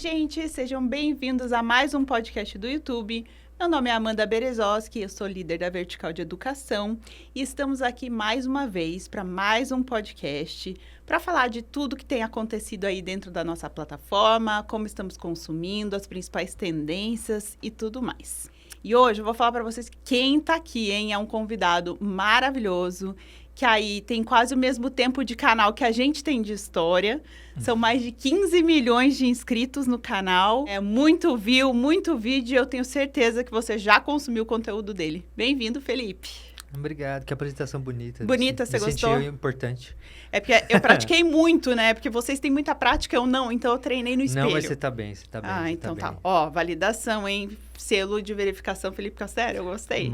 gente, sejam bem-vindos a mais um podcast do YouTube. Meu nome é Amanda Berezoski, eu sou líder da Vertical de Educação e estamos aqui mais uma vez para mais um podcast para falar de tudo que tem acontecido aí dentro da nossa plataforma, como estamos consumindo, as principais tendências e tudo mais. E hoje eu vou falar para vocês quem está aqui, hein? É um convidado maravilhoso, que aí tem quase o mesmo tempo de canal que a gente tem de história. São mais de 15 milhões de inscritos no canal. É muito view, muito vídeo. Eu tenho certeza que você já consumiu o conteúdo dele. Bem-vindo, Felipe. Obrigado, que apresentação bonita. Bonita, você gostou? Me importante. É porque eu pratiquei muito, né? Porque vocês têm muita prática, eu não. Então eu treinei no espelho. Não, mas você tá bem, você tá bem. Ah, então tá. Ó, validação, hein? Selo de verificação Felipe Castério, eu gostei.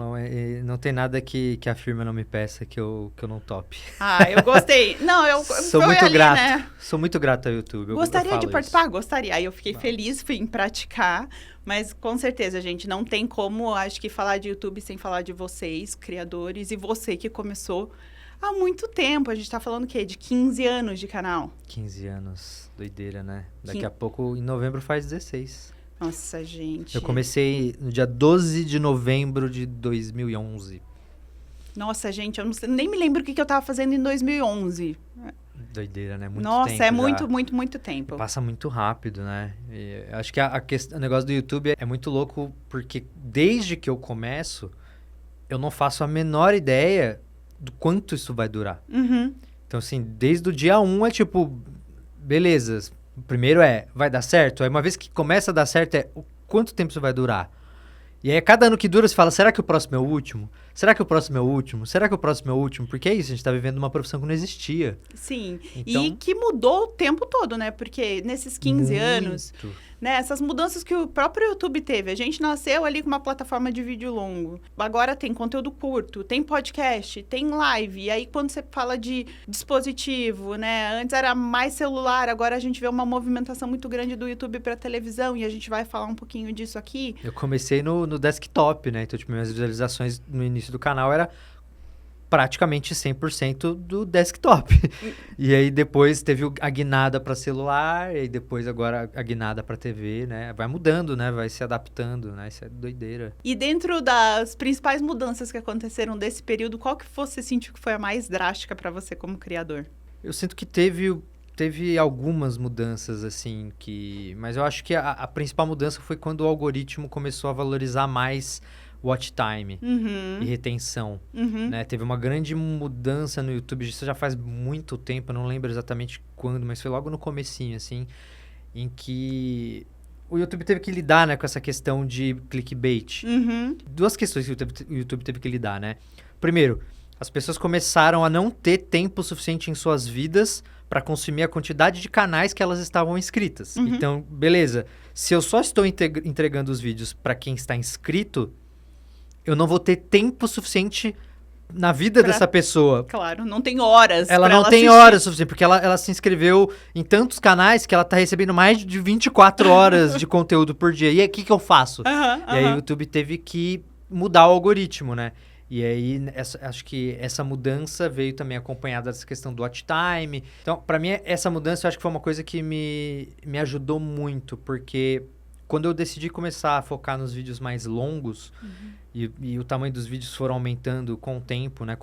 Não tem nada que a firma não me peça que eu não tope. Ah, eu gostei. Não, eu sou muito ali, grato. Né? Sou muito grato ao YouTube. Gostaria de participar? Isso. Gostaria. Aí eu fiquei feliz, fui em praticar. Mas com certeza, gente, não tem como, acho que falar de YouTube sem falar de vocês, criadores, e você que começou há muito tempo. A gente tá falando o quê? De 15 anos de canal. 15 anos, doideira, né? Daqui a pouco, em novembro, faz 16. Nossa, gente. Eu comecei no dia 12 de novembro de 2011. Nossa, gente, eu não sei, nem me lembro o que eu tava fazendo em 2011. Doideira, né? Muito Nossa, tempo é já. muito tempo. Passa muito rápido, né? E acho que o negócio do YouTube é muito louco porque desde que eu começo, eu não faço a menor ideia do quanto isso vai durar. Uhum. Então, assim, desde o dia 1 é tipo, beleza, primeiro vai dar certo? Aí uma vez que começa a dar certo o quanto tempo isso vai durar? E aí, cada ano que dura, você fala, será que o próximo é o último? Será que o próximo é o último? Será que o próximo é o último? Porque é isso, a gente tá vivendo uma profissão que não existia. Sim, então, e que mudou o tempo todo, né? Porque nesses 15 anos, né? Essas mudanças que o próprio YouTube teve. A gente nasceu ali com uma plataforma de vídeo longo. Agora tem conteúdo curto, tem podcast, tem live. E aí, quando você fala de dispositivo, né? Antes era mais celular, agora a gente vê uma movimentação muito grande do YouTube para televisão. E a gente vai falar um pouquinho disso aqui. Eu comecei no desktop, né? Então, tipo, minhas visualizações no início do canal era praticamente 100% do desktop. E aí depois teve a guinada para celular, e depois agora a guinada para TV, né? Vai mudando, né? Vai se adaptando, né? Isso é doideira. E dentro das principais mudanças que aconteceram desse período, qual que você sentiu que foi a mais drástica para você como criador? Eu sinto que teve algumas mudanças, assim, mas eu acho que a principal mudança foi quando o algoritmo começou a valorizar mais watch time e retenção, né? Teve uma grande mudança no YouTube, isso já faz muito tempo, eu não lembro exatamente quando, mas foi logo no comecinho, assim, em que o YouTube teve que lidar, né, com essa questão de clickbait. Duas questões que o YouTube teve que lidar, né? Primeiro, as pessoas começaram a não ter tempo suficiente em suas vidas para consumir a quantidade de canais que elas estavam inscritas. Então, beleza, se eu só estou entregando os vídeos para quem está inscrito, eu não vou ter tempo suficiente na vida dessa pessoa. Claro, não tem horas. Ela não tem horas suficiente, porque ela se inscreveu em tantos canais que ela tá recebendo mais de 24 horas de conteúdo por dia. E aí, o que eu faço? E aí, o YouTube teve que mudar o algoritmo, né? E aí, acho que essa mudança veio também acompanhada dessa questão do watch time. Então, para mim, essa mudança eu acho que foi uma coisa que me ajudou muito, porque quando eu decidi começar a focar nos vídeos mais longos, e o tamanho dos vídeos foram aumentando com o tempo, né?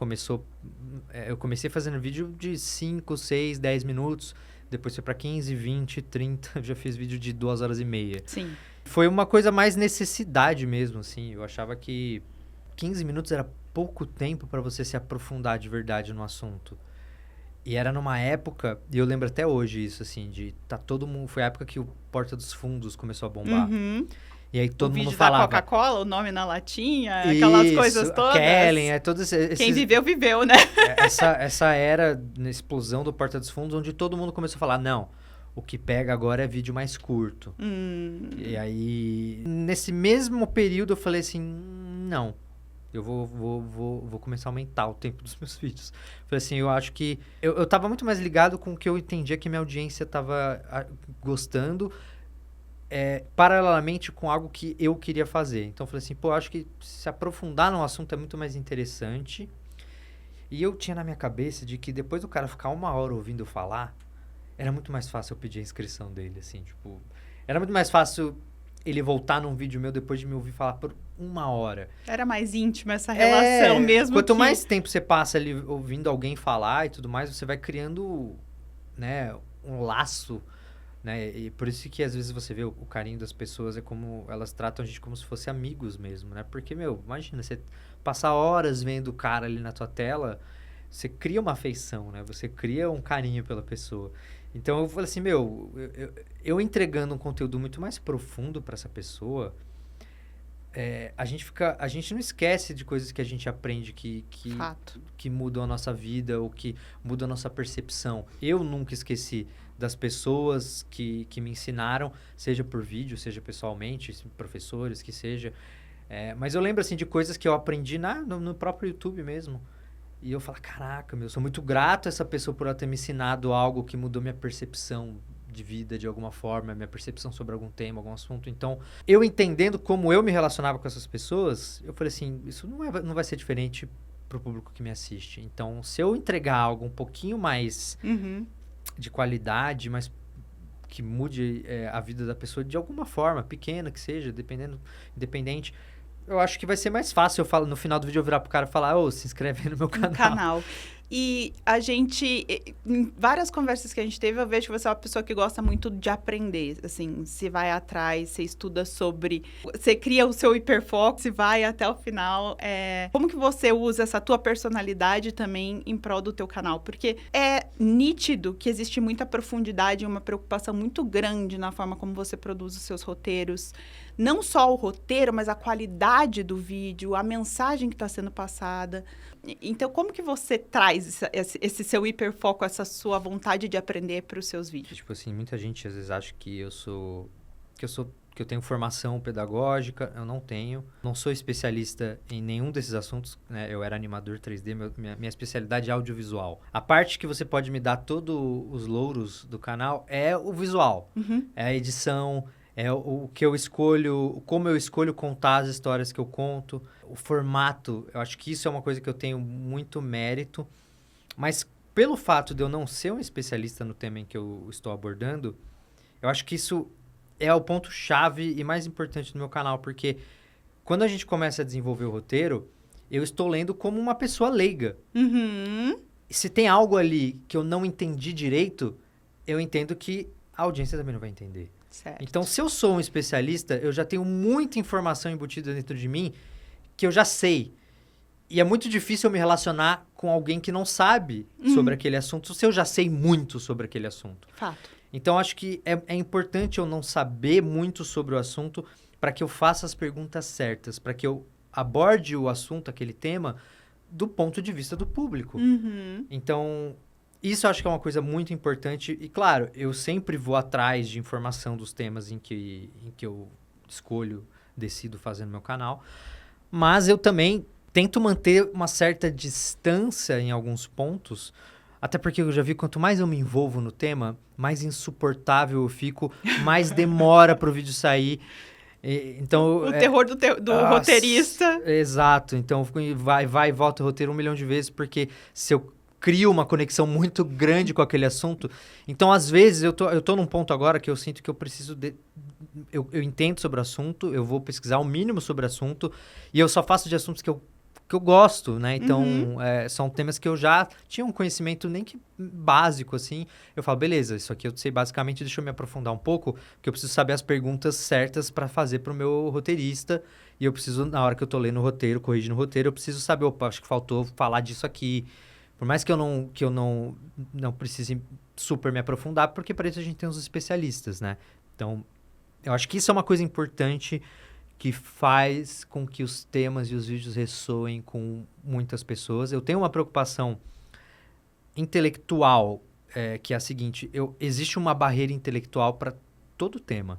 Eu comecei fazendo vídeo de 5, 6, 10 minutos, depois foi para 15, 20, 30, eu já fiz vídeo de 2 horas e meia. Sim. Foi uma coisa mais necessidade mesmo, assim. Eu achava que 15 minutos era pouco tempo para você se aprofundar de verdade no assunto. E era numa época, e eu lembro até hoje isso, assim, todo mundo... Foi a época que o Porta dos Fundos começou a bombar. E aí todo mundo falava... O vídeo da Coca-Cola, o nome na latinha, aquelas coisas todas. Kellen, todos esses... Quem viveu, viveu, né? Essa era, na explosão do Porta dos Fundos, onde todo mundo começou a falar, não, o que pega agora é vídeo mais curto. E aí, nesse mesmo período, eu falei assim, não, eu vou começar a aumentar o tempo dos meus vídeos. Falei assim, eu acho que... Eu tava muito mais ligado com o que eu entendia que minha audiência tava gostando, paralelamente com algo que eu queria fazer. Então, eu falei assim, pô, acho que se aprofundar no assunto é muito mais interessante. E eu tinha na minha cabeça de que depois do cara ficar 1 hora ouvindo eu falar, era muito mais fácil eu pedir a inscrição dele, assim, tipo... Era muito mais fácil ele voltar num vídeo meu depois de me ouvir falar por 1 hora. Era mais íntima essa relação mesmo. Quanto mais tempo você passa ali ouvindo alguém falar e tudo mais, você vai criando, né, um laço, né? E por isso que às vezes você vê o carinho das pessoas, é como elas tratam a gente como se fosse amigos mesmo, né? Porque, imagina, você passar horas vendo o cara ali na tua tela, você cria uma afeição, né? Você cria um carinho pela pessoa. Então eu falei assim, eu entregando um conteúdo muito mais profundo para essa pessoa, a gente não esquece de coisas que a gente aprende que mudam a nossa vida ou que mudam a nossa percepção. Eu nunca esqueci das pessoas que me ensinaram, seja por vídeo, seja pessoalmente, professores, que seja. Mas eu lembro assim de coisas que eu aprendi no próprio YouTube mesmo. E eu falo, caraca, sou muito grato a essa pessoa por ela ter me ensinado algo que mudou minha percepção de vida de alguma forma, minha percepção sobre algum tema, algum assunto. Então, eu entendendo como eu me relacionava com essas pessoas, eu falei assim, isso não vai ser diferente pro público que me assiste. Então, se eu entregar algo um pouquinho mais de qualidade, mas que mude a vida da pessoa de alguma forma, pequena que seja, independente, eu acho que vai ser mais fácil no final do vídeo eu virar pro cara e falar, se inscreve aí no meu canal. E a gente, em várias conversas que a gente teve, eu vejo que você é uma pessoa que gosta muito de aprender, assim, você vai atrás, você estuda sobre, você cria o seu hiperfoco, você vai até o final. Como que você usa essa tua personalidade também em prol do teu canal? Porque é nítido que existe muita profundidade e uma preocupação muito grande na forma como você produz os seus roteiros. Não só o roteiro, mas a qualidade do vídeo, a mensagem que está sendo passada. Então, como que você traz esse seu hiperfoco, essa sua vontade de aprender para os seus vídeos? Tipo assim, muita gente às vezes acha que eu tenho formação pedagógica, eu não tenho. Não sou especialista em nenhum desses assuntos, né? Eu era animador 3D, minha especialidade é audiovisual. A parte que você pode me dar todos os louros do canal é o visual, é a edição, é o que eu escolho, como eu escolho contar as histórias que eu conto, o formato. Eu acho que isso é uma coisa que eu tenho muito mérito. Mas pelo fato de eu não ser um especialista no tema em que eu estou abordando, eu acho que isso é o ponto-chave e mais importante do meu canal. Porque quando a gente começa a desenvolver o roteiro, eu estou lendo como uma pessoa leiga. E se tem algo ali que eu não entendi direito, eu entendo que a audiência também não vai entender. Certo. Então, se eu sou um especialista, eu já tenho muita informação embutida dentro de mim que eu já sei. E é muito difícil eu me relacionar com alguém que não sabe sobre aquele assunto, se eu já sei muito sobre aquele assunto. Fato. Então, acho que é importante eu não saber muito sobre o assunto para que eu faça as perguntas certas, para que eu aborde o assunto, aquele tema, do ponto de vista do público. Então, isso eu acho que é uma coisa muito importante. E, claro, eu sempre vou atrás de informação dos temas em que eu decido fazer no meu canal. Mas eu também tento manter uma certa distância em alguns pontos, até porque eu já vi quanto mais eu me envolvo no tema, mais insuportável eu fico, mais demora para o vídeo sair. Então, o terror do roteirista. Exato. Então, vai e volta o roteiro 1 milhão de vezes, porque se eu crio uma conexão muito grande com aquele assunto. Então, às vezes, eu tô num ponto agora que eu sinto que eu preciso eu entendo sobre o assunto, eu vou pesquisar o mínimo sobre o assunto, e eu só faço de assuntos que eu gosto, né? Então, são temas que eu já tinha um conhecimento nem que básico, assim. Eu falo, beleza, isso aqui eu sei basicamente, deixa eu me aprofundar um pouco, porque eu preciso saber as perguntas certas para fazer pro meu roteirista, e eu preciso, na hora que eu tô lendo o roteiro, corrigindo o roteiro, eu preciso saber, opa, acho que faltou falar disso aqui. Por mais que eu não precise super me aprofundar, porque para isso a gente tem os especialistas, né? Então, eu acho que isso é uma coisa importante que faz com que os temas e os vídeos ressoem com muitas pessoas. Eu tenho uma preocupação intelectual, que é a seguinte, existe uma barreira intelectual para todo tema.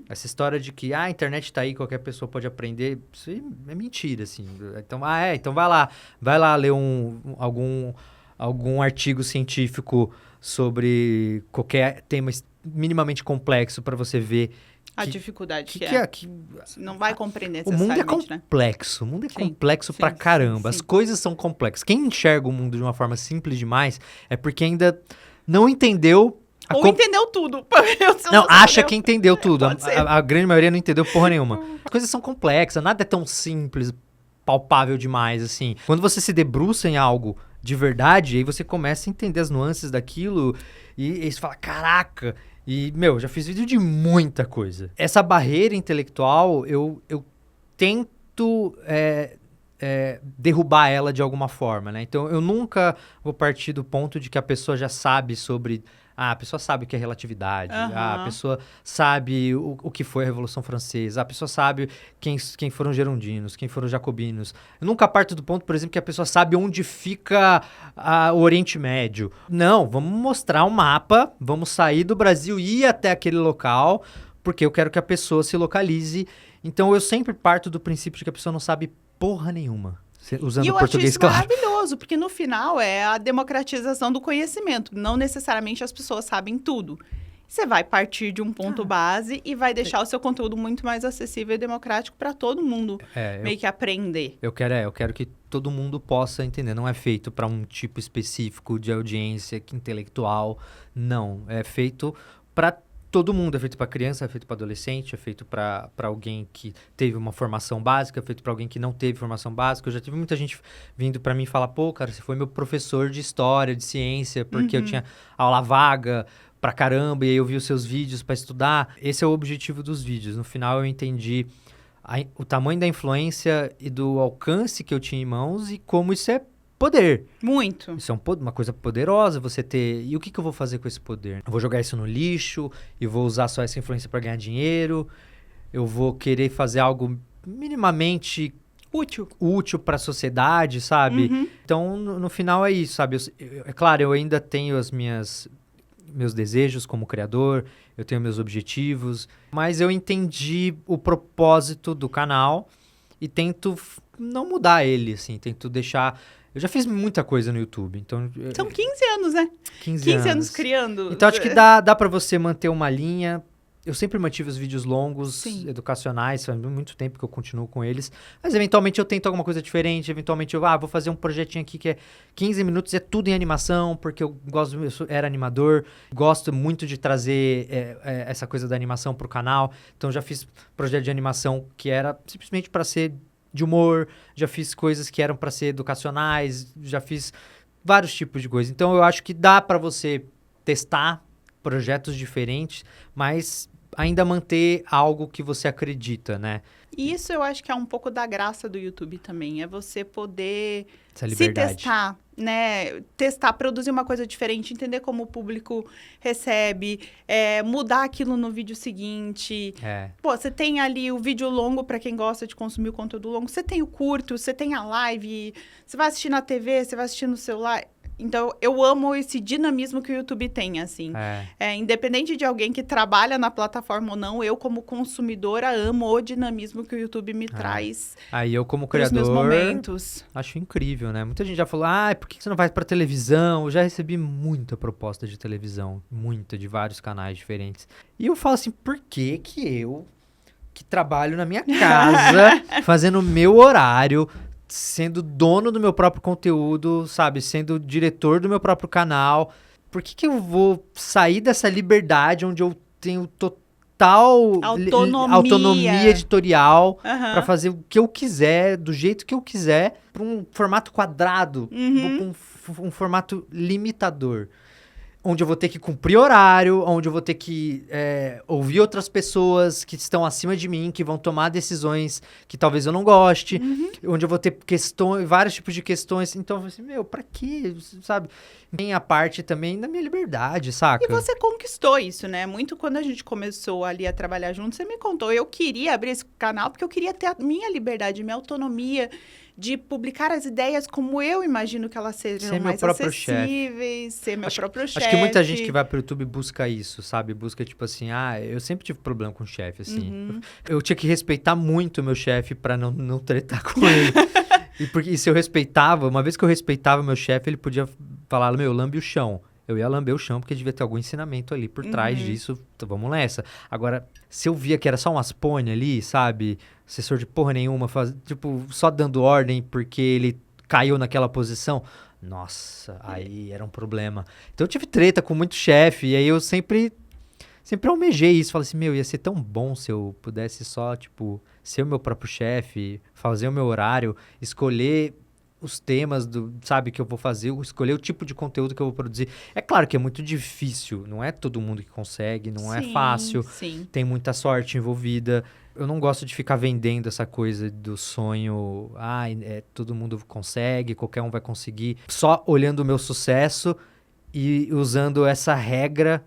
Essa história de que a internet está aí, qualquer pessoa pode aprender, isso é mentira, assim. Então, então vai lá ler algum artigo científico sobre qualquer tema minimamente complexo para você ver a dificuldade que é. Não vai compreender necessariamente, o mundo é complexo, né? O mundo é complexo pra caramba. Sim. As coisas são complexas. Quem enxerga o mundo de uma forma simples demais é porque ainda não entendeu Ou entendeu tudo. Não, acha que entendeu tudo. A grande maioria não entendeu porra nenhuma. As coisas são complexas, nada é tão simples, palpável demais, assim. Quando você se debruça em algo de verdade, aí você começa a entender as nuances daquilo e você fala, caraca... E, já fiz vídeo de muita coisa. Essa barreira intelectual, eu tento derrubar ela de alguma forma, né? Então, eu nunca vou partir do ponto de que a pessoa já sabe sobre... a pessoa sabe o que é relatividade. A pessoa sabe o que foi a Revolução Francesa. A pessoa sabe quem foram girondinos, quem foram jacobinos. Eu nunca parto do ponto, por exemplo, que a pessoa sabe onde fica o Oriente Médio. Não, vamos mostrar um mapa, vamos sair do Brasil e ir até aquele local, porque eu quero que a pessoa se localize. Então, eu sempre parto do princípio de que a pessoa não sabe porra nenhuma. Usando o português, claro. E eu acho isso maravilhoso, porque no final é a democratização do conhecimento. Não necessariamente as pessoas sabem tudo. Você vai partir de um ponto base e vai deixar o seu conteúdo muito mais acessível e democrático para todo mundo meio que aprender. Eu quero que todo mundo possa entender. Não é feito para um tipo específico de audiência intelectual. Não, é feito para todo mundo. É feito para criança, é feito para adolescente, é feito para alguém que teve uma formação básica, é feito para alguém que não teve formação básica. Eu já tive muita gente vindo para mim falar, pô, cara, você foi meu professor de história, de ciência, porque eu tinha aula vaga pra caramba, e aí eu vi os seus vídeos para estudar. Esse é o objetivo dos vídeos. No final eu entendi o tamanho da influência e do alcance que eu tinha em mãos e como isso é poder. Muito. Isso é uma coisa poderosa você ter. E o que eu vou fazer com esse poder? Eu vou jogar isso no lixo e vou usar só essa influência para ganhar dinheiro. Eu vou querer fazer algo minimamente útil para a sociedade, sabe? Então, no final é isso, sabe? É claro, eu ainda tenho meus desejos como criador, eu tenho meus objetivos, mas eu entendi o propósito do canal e tento não mudar ele, assim, tento deixar... Eu já fiz muita coisa no YouTube, então... São 15 anos, né? 15 anos criando. Então, acho que dá pra você manter uma linha. Eu sempre mantive os vídeos longos, educacionais, faz muito tempo que eu continuo com eles. Mas, eventualmente, eu tento alguma coisa diferente. Eventualmente, eu vou fazer um projetinho aqui que é 15 minutos, é tudo em animação, porque eu era animador. Gosto muito de trazer essa coisa da animação pro canal. Então, já fiz projeto de animação que era simplesmente para ser... de humor, já fiz coisas que eram para ser educacionais, já fiz vários tipos de coisas. Então, eu acho que dá para você testar projetos diferentes, mas ainda manter algo que você acredita, né? E isso eu acho que é um pouco da graça do YouTube também, é você poder se testar, né? Testar, produzir uma coisa diferente, entender como o público recebe, mudar aquilo no vídeo seguinte. Pô, você tem ali o vídeo longo para quem gosta de consumir o conteúdo longo, você tem o curto, você tem a live, você vai assistir na TV, você vai assistir no celular... Então, eu amo esse dinamismo que o YouTube tem, assim. Independente de alguém que trabalha na plataforma ou não, eu, como consumidora, amo o dinamismo que o YouTube me traz. Aí eu, como criador, meus momentos. Acho incrível, né? Muita gente já falou, por que você não vai pra televisão? Eu já recebi muita proposta de televisão, de vários canais diferentes. E eu falo assim, por que eu, que trabalho na minha casa, fazendo o meu horário... sendo dono do meu próprio conteúdo, sabe? Sendo diretor do meu próprio canal. Por que eu vou sair dessa liberdade onde eu tenho total autonomia editorial para fazer o que eu quiser, do jeito que eu quiser, para um formato quadrado, um formato limitador? Onde eu vou ter que cumprir horário, onde eu vou ter que ouvir outras pessoas que estão acima de mim, que vão tomar decisões que talvez eu não goste, onde eu vou ter vários tipos de questões. Então, eu falei assim, pra quê? Sabe? Tem a parte também da minha liberdade, saca? E você conquistou isso, né? Muito quando a gente começou ali a trabalhar junto, você me contou, eu queria abrir esse canal porque eu queria ter a minha liberdade, minha autonomia, de publicar as ideias como eu imagino que elas sejam mais acessíveis, ser meu próprio chefe. Acho que muita gente que vai pro YouTube busca isso, sabe? Busca, tipo assim, eu sempre tive problema com o chefe, assim. Eu tinha que respeitar muito o meu chefe pra não tretar com ele. E se eu respeitava, uma vez que eu respeitava o meu chefe, ele podia falar, lambe o chão. Eu ia lamber o chão, porque devia ter algum ensinamento ali por trás disso. Então, vamos nessa. Agora, se eu via que era só umas pônei ali, sabe? Assessor de porra nenhuma, só dando ordem porque ele caiu naquela posição. Nossa, aí era um problema. Então eu tive treta com muito chefe, e aí eu sempre almejei isso. Falei assim, ia ser tão bom se eu pudesse só, tipo, ser o meu próprio chefe, fazer o meu horário, escolher os temas sabe, que eu vou fazer, escolher o tipo de conteúdo que eu vou produzir. É claro que é muito difícil, não é todo mundo que consegue, não é fácil, tem muita sorte envolvida. Eu não gosto de ficar vendendo essa coisa do sonho, todo mundo consegue, qualquer um vai conseguir, só olhando o meu sucesso e usando essa regra,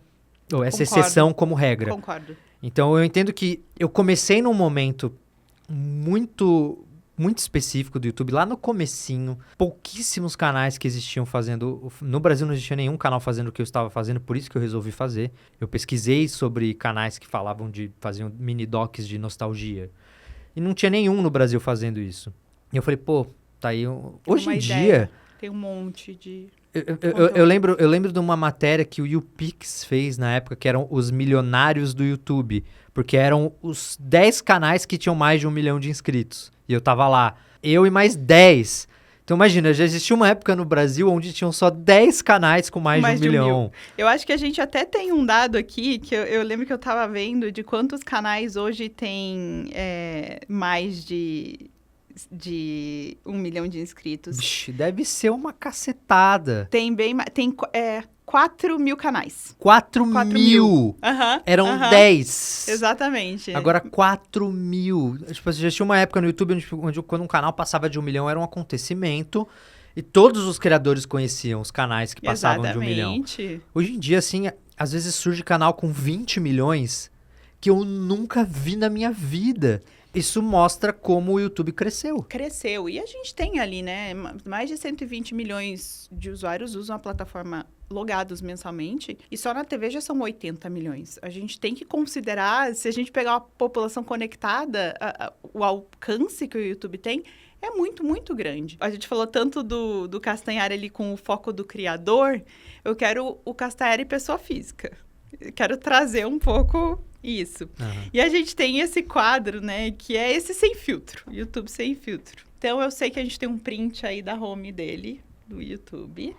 ou essa exceção como regra. Concordo. Então eu entendo que eu comecei num momento muito específico do YouTube, lá no comecinho, pouquíssimos canais que existiam fazendo, no Brasil não existia nenhum canal fazendo o que eu estava fazendo, por isso que eu resolvi fazer. Eu pesquisei sobre canais que faziam mini docs de nostalgia, e não tinha nenhum no Brasil fazendo isso. E eu falei, tá aí, hoje em dia... Tem um monte de... Eu lembro de uma matéria que o YouPix fez na época, que eram os milionários do YouTube, porque eram os 10 canais que tinham mais de 1 milhão de inscritos. E eu tava lá, eu e mais 10. Então imagina, já existia uma época no Brasil onde tinham só 10 canais com mais de 1 milhão. Eu acho que a gente até tem um dado aqui, que eu lembro que eu tava vendo, de quantos canais hoje tem mais de 1 milhão de inscritos. Vixe, deve ser uma cacetada. Tem 4 mil canais. 4 mil? Eram 10. Exatamente. Agora 4 mil. Tipo, já tinha uma época no YouTube onde quando um canal passava de 1 milhão era um acontecimento. E todos os criadores conheciam os canais que passavam de 1 milhão. Hoje em dia, assim, às vezes surge canal com 20 milhões que eu nunca vi na minha vida. Isso mostra como o YouTube cresceu. Cresceu. E a gente tem ali, né? Mais de 120 milhões de usuários usam a plataforma logados mensalmente. E só na TV já são 80 milhões. A gente tem que considerar, se a gente pegar uma população conectada, o alcance que o YouTube tem é muito, muito grande. A gente falou tanto do Castanhari ali com o foco do criador. Eu quero o Castanhari pessoa física. Eu quero trazer um pouco... Isso. E a gente tem esse quadro, né, que é esse sem filtro, YouTube sem filtro. Então, eu sei que a gente tem um print aí da home dele, do YouTube.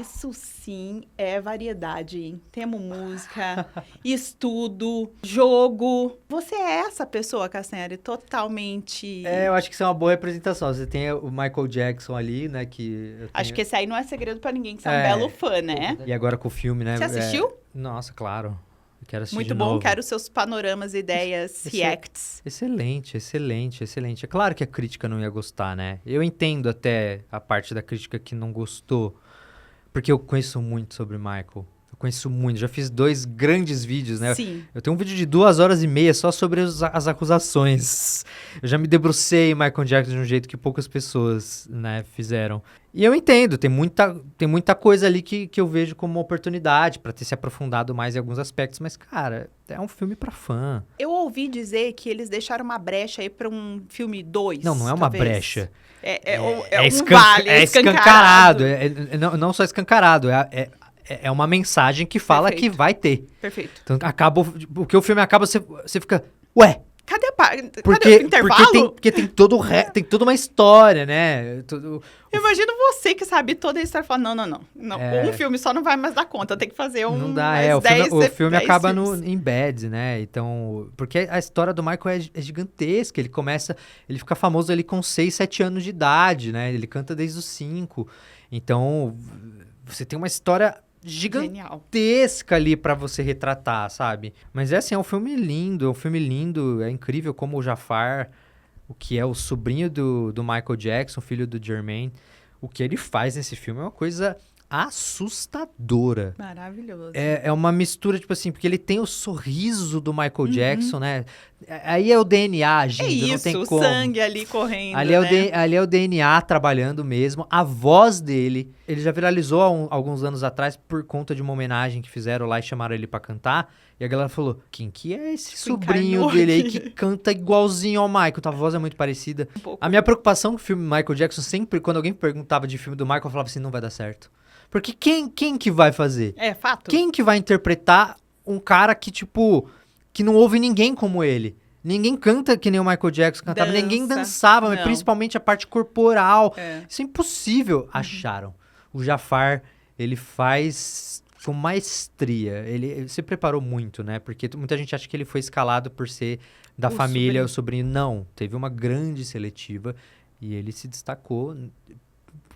Isso sim é variedade, hein? Temos música, estudo, jogo. Você é essa pessoa, Castanhari, totalmente... Eu acho que isso é uma boa representação. Você tem o Michael Jackson ali, né, que... Acho que esse aí não é segredo pra ninguém, que você é um belo fã, né? E agora com o filme, né? Você assistiu? Nossa, claro. Quero assistir muito de bom, novo. quero seus panoramas, ideias, reacts. Excelente. É claro que a crítica não ia gostar, né? Eu entendo até a parte da crítica que não gostou, porque eu conheço muito sobre Michael. Eu conheço muito, já fiz 2 grandes vídeos, né? Sim. Eu tenho um vídeo de 2 horas e meia só sobre as acusações. Eu já me debrucei em Michael Jackson de um jeito que poucas pessoas, né, fizeram. E eu entendo, tem muita coisa ali que eu vejo como uma oportunidade pra ter se aprofundado mais em alguns aspectos, mas, cara, é um filme pra fã. Eu ouvi dizer que eles deixaram uma brecha aí pra um filme 2. Não é uma brecha. Vale, escancarado. Não só escancarado, é uma mensagem que fala que vai ter. Perfeito. Então, porque o filme acaba, você fica, ué, cadê porque, o intervalo? Porque tem toda uma história, né? Eu imagino você que sabe toda a história e fala, não. Um filme só não vai mais dar conta, tem que fazer Não dá, o filme acaba em beds, né? Então, porque a história do Michael é gigantesca, ele fica famoso ali com 6, 7 anos de idade, né? Ele canta desde os 5. Então, você tem uma história gigantesca ali pra você retratar, sabe? Mas é um filme lindo, é incrível como o Jafar, o que é o sobrinho do Michael Jackson, filho do Jermaine, o que ele faz nesse filme é uma coisa assustadora. Maravilhoso. É uma mistura, tipo assim, porque ele tem o sorriso do Michael Jackson, né? Aí é o DNA agindo, não tem como. O sangue ali correndo, ali é o DNA trabalhando mesmo. A voz dele, ele já viralizou há alguns anos atrás por conta de uma homenagem que fizeram lá e chamaram ele pra cantar. E a galera falou, quem que é esse sobrinho dele aí que canta igualzinho ao Michael? A voz é muito parecida. A minha preocupação com o filme Michael Jackson, sempre quando alguém perguntava de filme do Michael, eu falava assim, não vai dar certo. Porque quem que vai fazer? É fato. Quem que vai interpretar um cara que, tipo, que não ouve ninguém como ele? Ninguém canta que nem o Michael Jackson cantava, ninguém dançava, mas principalmente a parte corporal. Isso é impossível. Acharam. o Jafar, ele faz com maestria. Ele se preparou muito, né? Porque muita gente acha que ele foi escalado por ser da família, o sobrinho. Não, teve uma grande seletiva e ele se destacou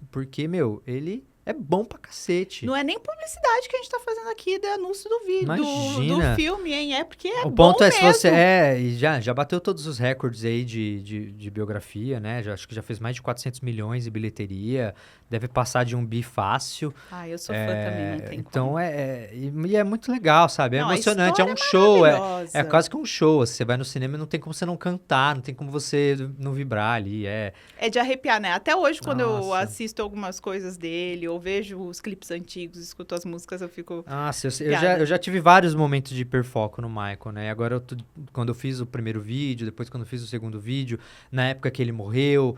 porque, ele é bom pra cacete. Não é nem publicidade que a gente tá fazendo aqui do anúncio do vídeo, do filme, hein? É porque é bom. O ponto é mesmo. Se você e já bateu todos os recordes aí de biografia, né? Acho que já fez mais de 400 milhões de bilheteria. Deve passar de um bi fácil. Eu sou fã também, não tem então como. E é muito legal, sabe? É Não, emocionante, é um show. É quase que um show. Você vai no cinema e não tem como você não cantar, não tem como você não vibrar ali. É de arrepiar, né? Até hoje, quando eu assisto algumas coisas dele, ou vejo os clipes antigos, escuto as músicas, eu fico... Nossa, eu já tive vários momentos de hiperfoco no Michael, né? Agora, quando eu fiz o primeiro vídeo, depois quando eu fiz o segundo vídeo, na época que ele morreu,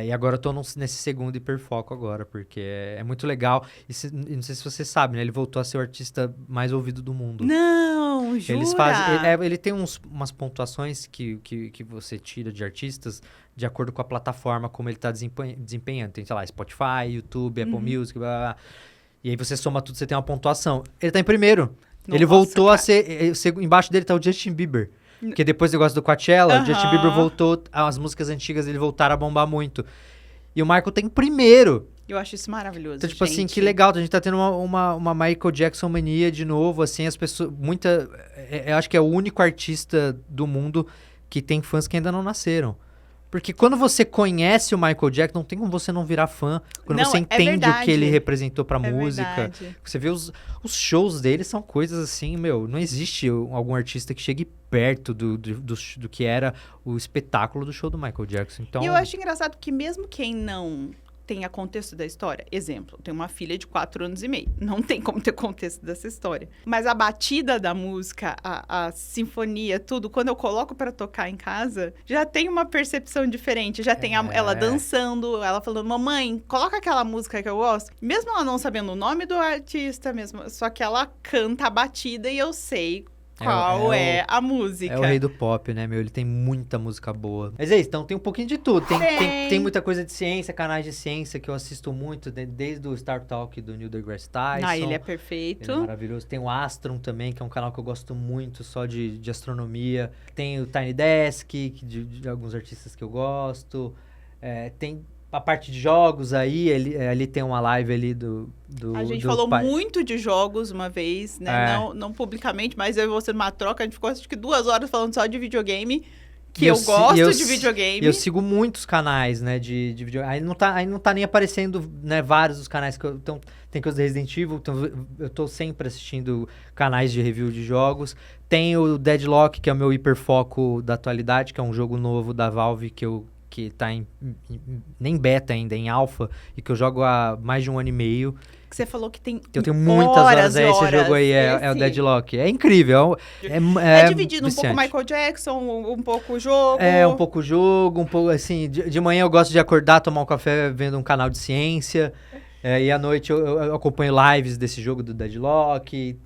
e agora eu tô nesse segundo hiperfoco agora, porque é muito legal. E não sei se você sabe, né? Ele voltou a ser o artista mais ouvido do mundo. Não, jura? Eles fazem... Ele tem umas pontuações que você tira de artistas de acordo com a plataforma como ele tá desempenhando. Tem, sei lá, Spotify, YouTube, Apple Music, blá, blá. E aí você soma tudo, você tem uma pontuação. Ele tá em primeiro. Ele voltou a ser... Embaixo dele tá o Justin Bieber. Porque depois do negócio do Coachella, o Justin Bieber voltou... As músicas antigas, ele voltaram a bombar muito. E o Michael tá em primeiro. Eu acho isso maravilhoso, então, tipo assim, que legal. A gente tá tendo uma Michael Jackson mania de novo, assim, as pessoas... Eu acho que é o único artista do mundo que tem fãs que ainda não nasceram. Porque quando você conhece o Michael Jackson, não tem como você não virar fã. Quando você entende o que ele representou pra música. Verdade. Você vê os shows dele, são coisas assim, não existe algum artista que chegue perto do que era o espetáculo do show do Michael Jackson. Então... E eu acho engraçado que mesmo quem não tenha contexto da história, exemplo, tem uma filha de 4 anos e meio, não tem como ter contexto dessa história. Mas a batida da música, a sinfonia, tudo, quando eu coloco pra tocar em casa, já tem uma percepção diferente, já tem ela dançando, ela falando, mamãe, coloca aquela música que eu gosto. Mesmo ela não sabendo o nome do artista, mesmo, só que ela canta a batida e eu sei qual é a música. É o rei do pop, né, Ele tem muita música boa. Mas é isso, então tem um pouquinho de tudo. Tem muita coisa de ciência, canais de ciência que eu assisto muito, desde o Star Talk do Neil deGrasse Tyson. Ele é perfeito. Ele é maravilhoso. Tem o Astron também, que é um canal que eu gosto muito, só de astronomia. Tem o Tiny Desk, de alguns artistas que eu gosto. Tem... A parte de jogos aí, ali tem uma live ali do A gente falou muito de jogos uma vez, né? Não publicamente, mas eu e você numa troca, a gente ficou acho que 2 horas falando só de videogame, que eu gosto de videogame. E eu sigo muitos canais, né, de videogame. Aí não tá nem aparecendo, né, vários dos canais que então tem coisa do Resident Evil, então eu tô sempre assistindo canais de review de jogos. Tem o Deadlock, que é o meu hiperfoco da atualidade, que é um jogo novo da Valve que tá nem beta ainda, em alpha, e que eu jogo há mais de 1 ano e meio. Que você falou que tem eu tenho muitas horas, esse jogo aí é o Deadlock. É incrível. É dividido viciante. Um pouco Michael Jackson, um pouco jogo. Um pouco jogo, um pouco, assim, de manhã eu gosto de acordar, tomar um café vendo um canal de ciência, e à noite eu acompanho lives desse jogo do Deadlock,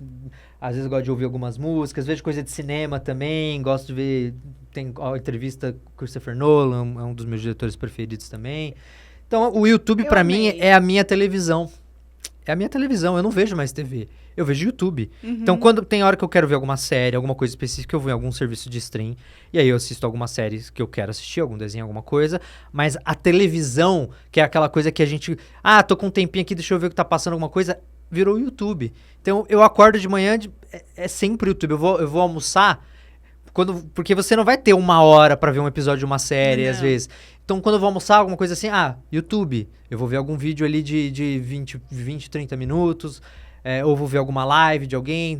às vezes eu gosto de ouvir algumas músicas, vejo coisa de cinema também, gosto de ver... Tem a entrevista com Christopher Nolan, é um dos meus diretores preferidos também. Então, o YouTube, pra mim, é a minha televisão. É a minha televisão, eu não vejo mais TV. Eu vejo YouTube. Então, quando tem hora que eu quero ver alguma série, alguma coisa específica, eu vou em algum serviço de stream. E aí eu assisto algumas séries que eu quero assistir, algum desenho, alguma coisa. Mas a televisão, que é aquela coisa que a gente... tô com um tempinho aqui, deixa eu ver o que tá passando alguma coisa. Virou o YouTube. Então, eu acordo de manhã, é sempre o YouTube. Eu vou almoçar... Porque você não vai ter 1 hora pra ver um episódio de uma série, às vezes. Então, quando eu vou almoçar, alguma coisa assim, YouTube. Eu vou ver algum vídeo ali de 20, 30 minutos, ou vou ver alguma live de alguém.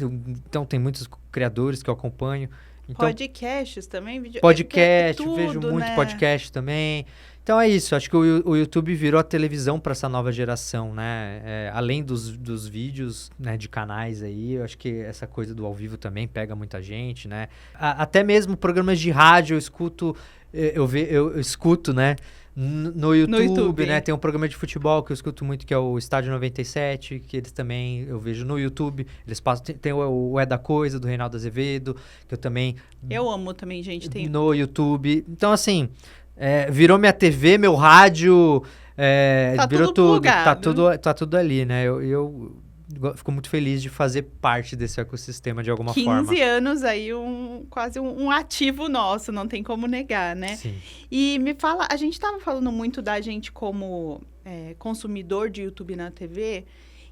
Então, tem muitos criadores que eu acompanho. Então, podcasts também? Podcast, vejo muito podcast também. Então é isso, acho que o YouTube virou a televisão para essa nova geração, né? Além dos vídeos, né, de canais aí, eu acho que essa coisa do ao vivo também pega muita gente, né? Até mesmo programas de rádio eu escuto, eu escuto, né? No YouTube, né? Tem um programa de futebol que eu escuto muito, que é o Estádio 97, que eles também, eu vejo no YouTube. Eles passam, tem o É da Coisa, do Reinaldo Azevedo, que eu também... Eu amo também, gente. No YouTube. Então, assim... virou minha TV, meu rádio, virou tudo tudo, plugado. tá tudo ali, né? Eu fico muito feliz de fazer parte desse ecossistema de alguma 15 forma. anos aí, quase um ativo nosso, não tem como negar, né? Sim. E me fala, a gente estava falando muito da gente como consumidor de YouTube na TV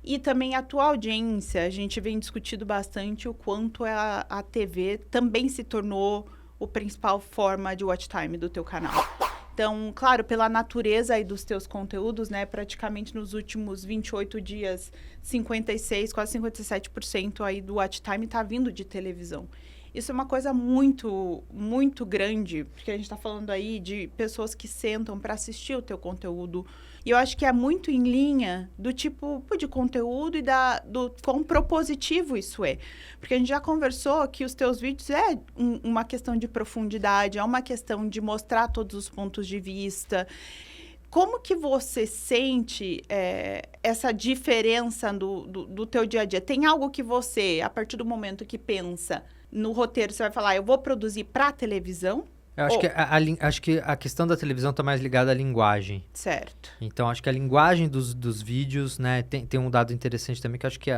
e também a tua audiência. A gente vem discutindo bastante o quanto a TV também se tornou o principal forma de watch time do teu canal. Então, claro, pela natureza aí dos teus conteúdos, né? Praticamente nos últimos 28 dias, 56, quase 57% aí do watch time tá vindo de televisão. Isso é uma coisa muito, muito grande, porque a gente está falando aí de pessoas que sentam para assistir o teu conteúdo. E eu acho que é muito em linha do tipo de conteúdo e do quão propositivo isso é. Porque a gente já conversou que os teus vídeos uma questão de profundidade, é uma questão de mostrar todos os pontos de vista. Como que você sente essa diferença do teu dia a dia? Tem algo que você, a partir do momento que pensa no roteiro, você vai falar, eu vou produzir para televisão? Eu acho que a questão da televisão está mais ligada à linguagem. Certo. Então, acho que a linguagem dos vídeos, né? Tem um dado interessante também, que eu acho que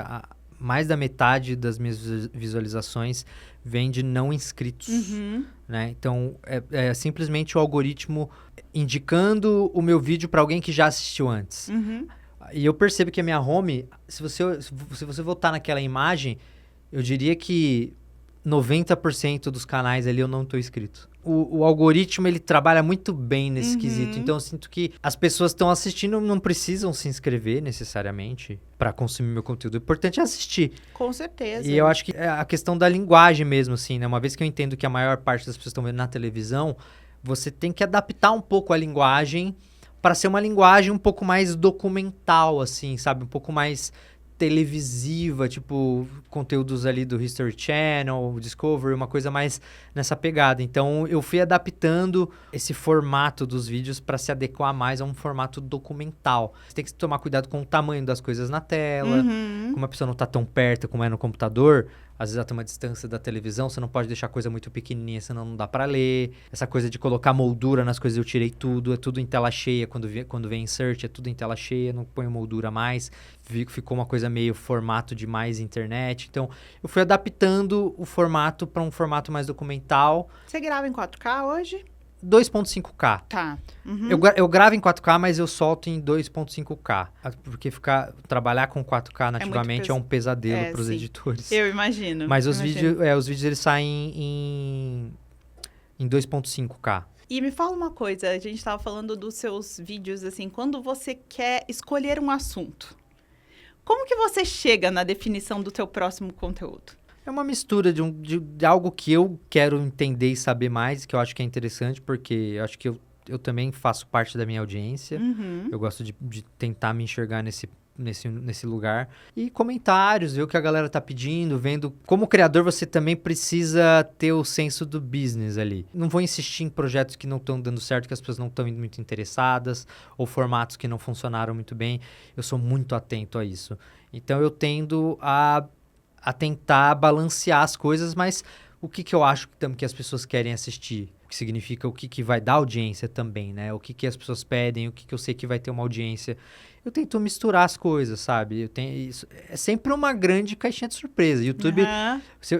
mais da metade das minhas visualizações vem de não inscritos. Uhum. Né? Então, é simplesmente o algoritmo indicando o meu vídeo para alguém que já assistiu antes. Uhum. E eu percebo que a minha home, se você voltar naquela imagem, eu diria que 90% dos canais ali eu não estou inscrito. O algoritmo, ele trabalha muito bem nesse quesito. Então, eu sinto que as pessoas que estão assistindo não precisam se inscrever necessariamente para consumir meu conteúdo. O importante é assistir. Com certeza. E eu acho que é a questão da linguagem mesmo, assim, né? Uma vez que eu entendo que a maior parte das pessoas estão vendo na televisão, você tem que adaptar um pouco a linguagem para ser uma linguagem um pouco mais documental, assim, sabe? Um pouco mais televisiva, tipo conteúdos ali do History Channel, Discovery, uma coisa mais nessa pegada. Então, eu fui adaptando esse formato dos vídeos para se adequar mais a um formato documental. Você tem que tomar cuidado com o tamanho das coisas na tela, como a pessoa não tá tão perto como é no computador. Às vezes ela tem uma distância da televisão, você não pode deixar a coisa muito pequenininha, senão não dá para ler. Essa coisa de colocar moldura nas coisas, eu tirei tudo, é tudo em tela cheia. Quando vem insert, é tudo em tela cheia, não ponho moldura mais. Ficou uma coisa meio formato de mais internet. Então, eu fui adaptando o formato para um formato mais documental. Você grava em 4K hoje? 2.5K. Tá. Uhum. Eu gravo em 4K, mas eu solto em 2.5K. Porque trabalhar com 4K nativamente é um pesadelo para os editores. Eu imagino. Mas os vídeos eles saem em 2.5K. E me fala uma coisa, a gente estava falando dos seus vídeos, assim, quando você quer escolher um assunto, como que você chega na definição do teu próximo conteúdo? É uma mistura de algo que eu quero entender e saber mais, que eu acho que é interessante, porque eu acho que eu também faço parte da minha audiência. Uhum. Eu gosto de tentar me enxergar nesse lugar. E comentários, ver o que a galera tá pedindo, vendo. Como criador, você também precisa ter o senso do business ali. Não vou insistir em projetos que não estão dando certo, que as pessoas não estão muito interessadas, ou formatos que não funcionaram muito bem. Eu sou muito atento a isso. Então, eu tendo a tentar balancear as coisas, mas o que eu acho que as pessoas querem assistir, o que significa o que vai dar audiência também, né? O que as pessoas pedem, o que eu sei que vai ter uma audiência. Eu tento misturar as coisas, sabe? É sempre uma grande caixinha de surpresa. YouTube,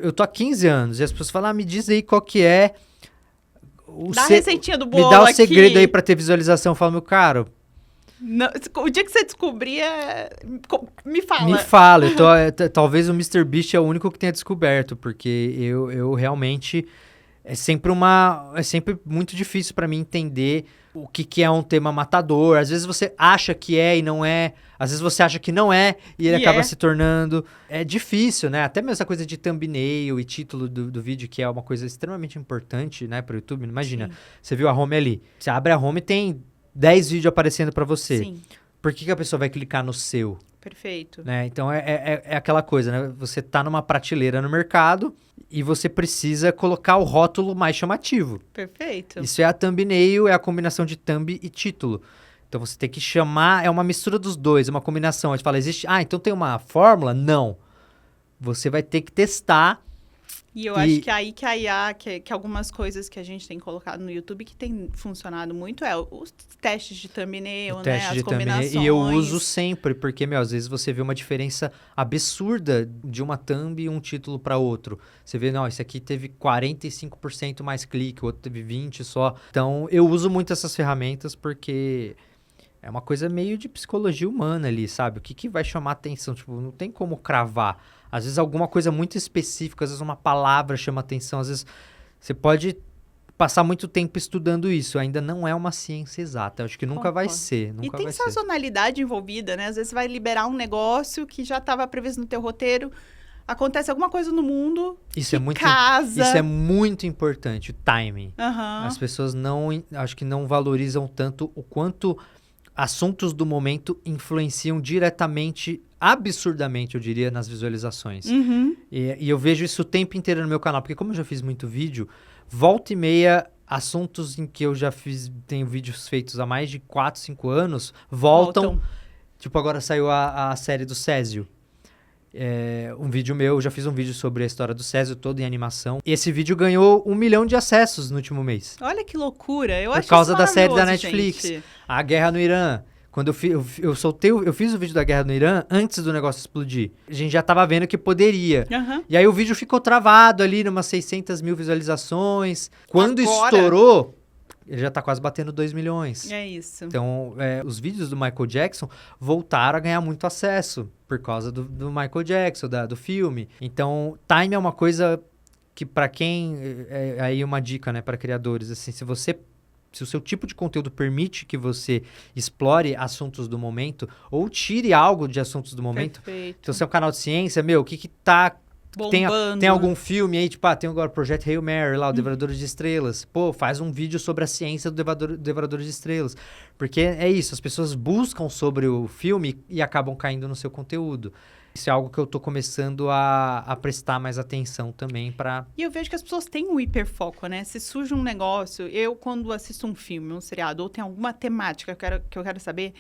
eu tô há 15 anos e as pessoas falam, me diz aí qual que é dá a receitinha do bolo me dá o aqui. segredo aí pra ter visualização. Eu falo, meu caro... Não, o dia que você descobrir, me fala. Me fala. Talvez o MrBeast é o único que tenha descoberto, porque eu realmente... É sempre muito difícil para mim entender o que é um tema matador. Às vezes você acha que é e não é. Às vezes você acha que não é e ele acaba se tornando... É difícil, né? Até mesmo essa coisa de thumbnail e título do vídeo, que é uma coisa extremamente importante, né, para o YouTube. Imagina, você viu a home ali. Você abre a home e tem 10 vídeos aparecendo para você. Sim. Por que a pessoa vai clicar no seu? Perfeito. Né? Então, é aquela coisa, né? Você tá numa prateleira no mercado e você precisa colocar o rótulo mais chamativo. Perfeito. Isso é a thumbnail, é a combinação de thumb e título. Então, você tem que chamar... É uma mistura dos dois, uma combinação. A gente fala, existe... então tem uma fórmula? Não. Você vai ter que testar E eu acho que aí que a IA, que algumas coisas que a gente tem colocado no YouTube que tem funcionado muito os testes de thumbnail, né? As combinações. E eu uso sempre, porque, às vezes você vê uma diferença absurda de uma thumb e um título para outro. Você vê, não, esse aqui teve 45% mais clique, o outro teve 20% só. Então, eu uso muito essas ferramentas porque é uma coisa meio de psicologia humana ali, sabe? O que vai chamar atenção? Tipo, não tem como cravar. Às vezes alguma coisa muito específica, às vezes uma palavra chama atenção, às vezes você pode passar muito tempo estudando isso. Ainda não é uma ciência exata. Eu acho que nunca vai ser. E tem sazonalidade envolvida, né? Às vezes você vai liberar um negócio que já estava previsto no teu roteiro, acontece alguma coisa no mundo isso é muito importante, o timing. As pessoas acho que não valorizam tanto o quanto assuntos do momento influenciam diretamente, absurdamente, eu diria, nas visualizações. E eu vejo isso o tempo inteiro no meu canal, porque como eu já fiz muito vídeo, volta e meia, assuntos em que eu já tenho vídeos feitos há mais de 4, 5 anos, voltam. Tipo, agora saiu a série do Césio. Um vídeo meu, eu já fiz um vídeo sobre a história do Césio, todo em animação. E esse vídeo ganhou 1 milhão de acessos no último mês. Olha que loucura, Por causa da série da Netflix. Gente. A guerra no Irã. Quando eu fiz o vídeo da guerra no Irã antes do negócio explodir. A gente já tava vendo que poderia. E aí o vídeo ficou travado ali, numas 600 mil visualizações. Quando estourou, ele já tá quase batendo 2 milhões. É isso. Então, os vídeos do Michael Jackson voltaram a ganhar muito acesso por causa do Michael Jackson, do filme. Então, time é uma coisa que para quem... aí uma dica, né, para criadores, assim, se o seu tipo de conteúdo permite que você explore assuntos do momento ou tire algo de assuntos do momento. Perfeito. Então, se é um canal de ciência, o que tá... Tem algum filme aí, tipo, tem agora o Projeto Hail Mary lá, o Devorador de Estrelas. Pô, faz um vídeo sobre a ciência do Devorador de Estrelas. Porque é isso, as pessoas buscam sobre o filme e acabam caindo no seu conteúdo. Isso é algo que eu tô começando a prestar mais atenção também pra... E eu vejo que as pessoas têm um hiperfoco, né? Se surge um negócio, quando assisto um filme, um seriado, ou tem alguma temática que eu quero saber,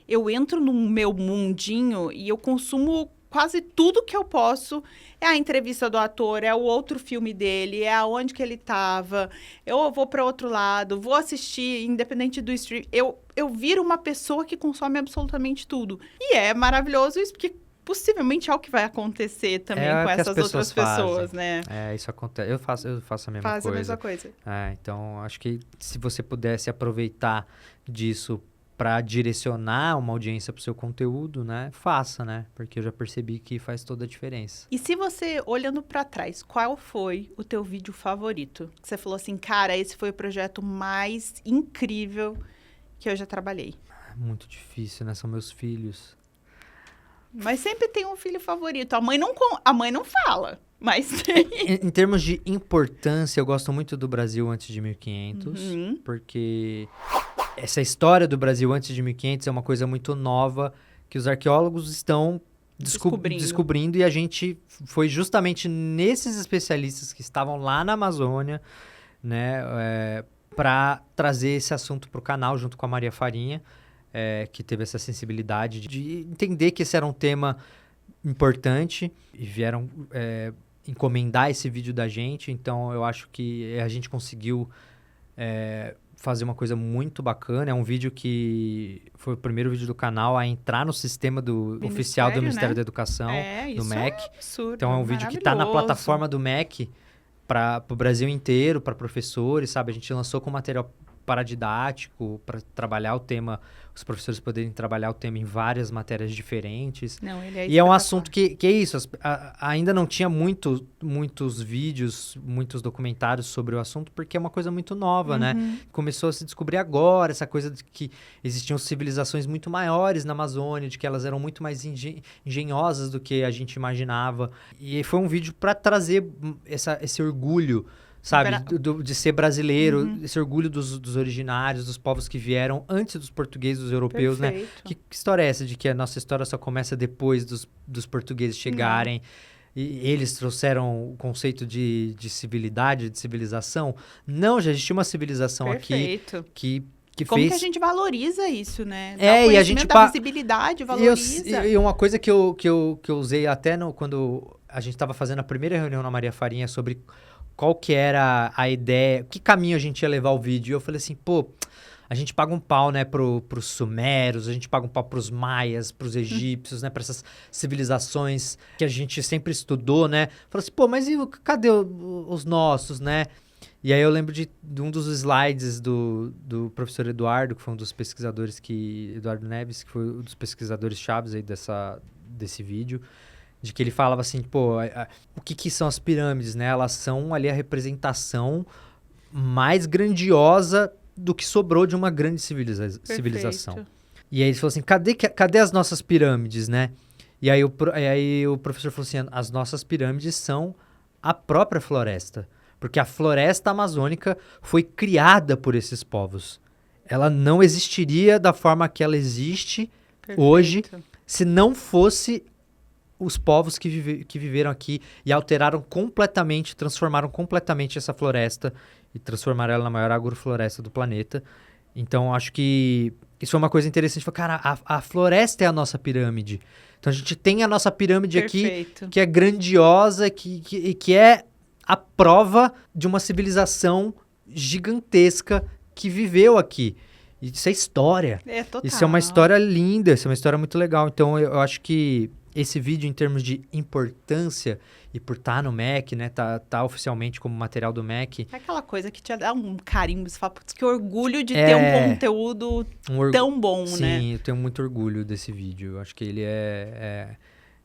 eu entro no meu mundinho e eu consumo quase tudo que eu posso. É a entrevista do ator, é o outro filme dele, é aonde que ele estava. Eu vou para outro lado, vou assistir, independente do stream. Eu viro uma pessoa que consome absolutamente tudo. E é maravilhoso isso, porque possivelmente é o que vai acontecer também com essas outras pessoas, né? Isso acontece. Eu faço a mesma coisa. Faz a mesma coisa. Então, acho que se você pudesse aproveitar disso para direcionar uma audiência para o seu conteúdo, né? Faça, né? Porque eu já percebi que faz toda a diferença. E se você, olhando para trás, qual foi o teu vídeo favorito? Que você falou assim, cara, esse foi o projeto mais incrível que eu já trabalhei. Muito difícil, né? São meus filhos. Mas sempre tem um filho favorito. A mãe não fala, mas tem. Em termos de importância, eu gosto muito do Brasil antes de 1500, porque essa história do Brasil antes de 1500 é uma coisa muito nova que os arqueólogos estão descobrindo e a gente foi justamente nesses especialistas que estavam lá na Amazônia, né, para trazer esse assunto para o canal junto com a Maria Farinha, que teve essa sensibilidade de entender que esse era um tema importante e vieram encomendar esse vídeo da gente. Então, eu acho que a gente conseguiu fazer uma coisa muito bacana. É um vídeo que foi o primeiro vídeo do canal a entrar no sistema oficial do Ministério, né, da Educação, do MEC. É absurdo, então, é um vídeo que está na plataforma do MEC para o Brasil inteiro, para professores, sabe? A gente lançou com material paradidático para trabalhar o tema, os professores poderem trabalhar o tema em várias matérias diferentes. Não, e é um assunto que é isso, ainda não tinha muitos vídeos, muitos documentários sobre o assunto, porque é uma coisa muito nova, né? Começou a se descobrir agora essa coisa de que existiam civilizações muito maiores na Amazônia, de que elas eram muito mais engenhosas do que a gente imaginava. E foi um vídeo para trazer esse orgulho, sabe, de ser brasileiro, esse orgulho dos originários, dos povos que vieram antes dos portugueses, dos europeus, perfeito, né? Que história é essa de que a nossa história só começa depois dos portugueses chegarem? E eles trouxeram o conceito de civilidade, de civilização? Não, já existia uma civilização perfeito, aqui que como fez... que a gente valoriza isso, né? E a gente... da visibilidade, valoriza. E uma coisa que eu usei até quando a gente estava fazendo a primeira reunião na Maria Farinha sobre qual que era a ideia, que caminho a gente ia levar o vídeo. E eu falei assim, pô, a gente paga um pau, né, pros sumérios, a gente paga um pau pros maias, pros egípcios, né, pra essas civilizações que a gente sempre estudou, né. Falei assim, pô, mas cadê os nossos, né? E aí eu lembro de um dos slides do professor Eduardo, que foi um dos pesquisadores Eduardo Neves, que foi um dos pesquisadores chaves aí desse vídeo, de que ele falava assim, pô, o que são as pirâmides, né? Elas são ali a representação mais grandiosa do que sobrou de uma grande civilização. E aí ele falou assim, cadê as nossas pirâmides, né? E aí o professor falou assim, as nossas pirâmides são a própria floresta. Porque a floresta amazônica foi criada por esses povos. Ela não existiria da forma que ela existe hoje se não fosse os povos que viveram aqui e alteraram completamente, transformaram completamente essa floresta e transformaram ela na maior agrofloresta do planeta. Então, acho que isso é uma coisa interessante. Cara, a floresta é a nossa pirâmide. Então, a gente tem a nossa pirâmide aqui, que é grandiosa, que é a prova de uma civilização gigantesca que viveu aqui. Isso é história. Total. Isso é uma história linda, isso é uma história muito legal. Então, eu acho que esse vídeo, em termos de importância, e por estar no MEC, né, tá oficialmente como material do MEC... É aquela coisa que te dá um carinho, você fala, putz, que orgulho de ter um conteúdo tão bom, né? Sim, eu tenho muito orgulho desse vídeo. Eu acho que ele é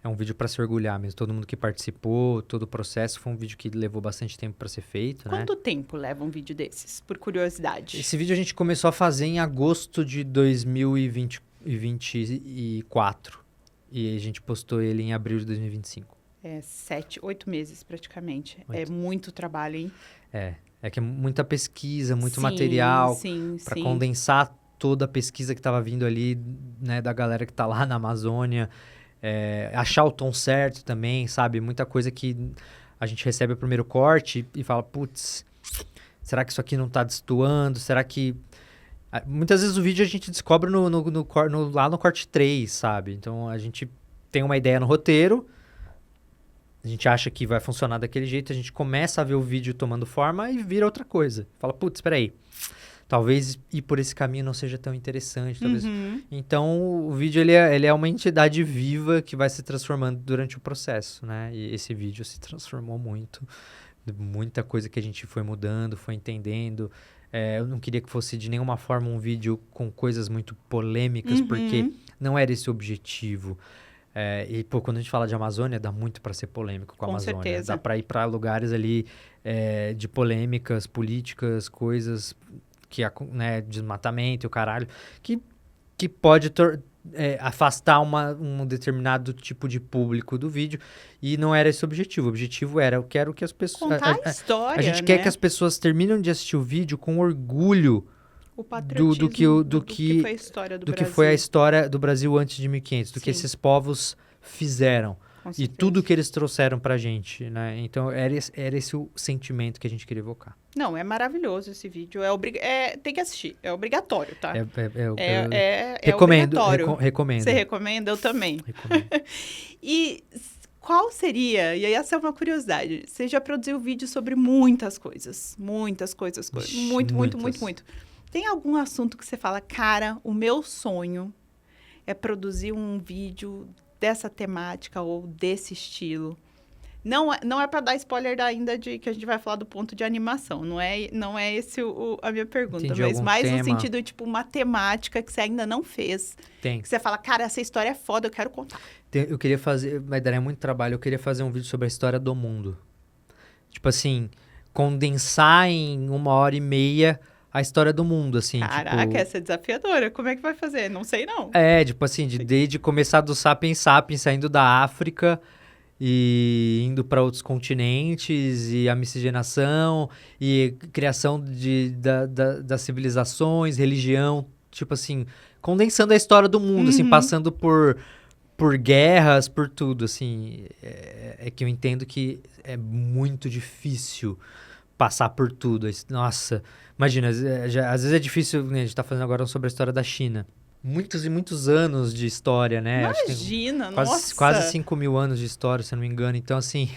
um vídeo para se orgulhar mesmo. Todo mundo que participou, todo o processo, foi um vídeo que levou bastante tempo para ser feito, né? Quanto tempo leva um vídeo desses, por curiosidade? Esse vídeo a gente começou a fazer em agosto de 2024. E a gente postou ele em abril de 2025. 7, 8 meses praticamente. É muito trabalho, hein? É que é muita pesquisa, muito material para condensar toda a pesquisa que estava vindo ali, né, da galera que está lá na Amazônia. Achar o tom certo também, sabe? Muita coisa que a gente recebe o primeiro corte e fala, putz, será que isso aqui não está destoando? Será que... Muitas vezes o vídeo a gente descobre lá no corte 3, sabe? Então, a gente tem uma ideia no roteiro, a gente acha que vai funcionar daquele jeito, a gente começa a ver o vídeo tomando forma e vira outra coisa. Fala, putz, espera aí, talvez ir por esse caminho não seja tão interessante. Talvez... Então, o vídeo ele é uma entidade viva que vai se transformando durante o processo, né? E esse vídeo se transformou muito. Muita coisa que a gente foi mudando, foi entendendo. Eu não queria que fosse de nenhuma forma um vídeo com coisas muito polêmicas, porque não era esse o objetivo. E, pô, quando a gente fala de Amazônia, dá muito para ser polêmico com a Amazônia. Certeza. Dá para ir para lugares ali de polêmicas, políticas, coisas que, né, desmatamento e o caralho, que pode afastar um determinado tipo de público do vídeo. E não era esse o objetivo. O objetivo era, eu quero que as pessoas... Contar a história, a gente quer que as pessoas terminem de assistir o vídeo com orgulho do que foi a história do Brasil. Que foi a história do Brasil antes de 1500, do que esses povos fizeram. E tudo que eles trouxeram pra gente, né? Então, era esse o sentimento que a gente queria evocar. Não, é maravilhoso esse vídeo. Tem que assistir. É obrigatório, tá? Recomendo. Recomendo. Você recomenda? Eu também. Recomendo. E qual seria... E aí, essa é uma curiosidade. Você já produziu vídeo sobre muitas coisas. Muitas coisas. Muito. Tem algum assunto que você fala, cara, o meu sonho é produzir um vídeo dessa temática ou desse estilo? Não é para dar spoiler ainda de que a gente vai falar do ponto de animação. Não é esse a minha pergunta. Entendi, mas mais tema. no sentido, tipo, uma temática que você ainda não fez. Tem. Que você fala, cara, essa história é foda, eu quero contar. Eu queria fazer... Mas daria muito trabalho. Eu queria fazer um vídeo sobre a história do mundo. Tipo assim, condensar em 1h30 a história do mundo, assim. Caraca, tipo... essa é desafiadora. Como é que vai fazer? Não sei, não. Tipo assim, desde começar do Sapiens Sapiens, saindo da África e indo para outros continentes, e a miscigenação, e criação das civilizações, religião, tipo assim, condensando a história do mundo, assim, passando por guerras, por tudo, assim. É que eu entendo que é muito difícil passar por tudo. Nossa, imagina, às vezes é difícil, né, a gente tá fazendo agora sobre a história da China. muitos e muitos anos de história, né? Imagina, nossa! Quase 5 mil anos de história, se eu não me engano. Então, assim,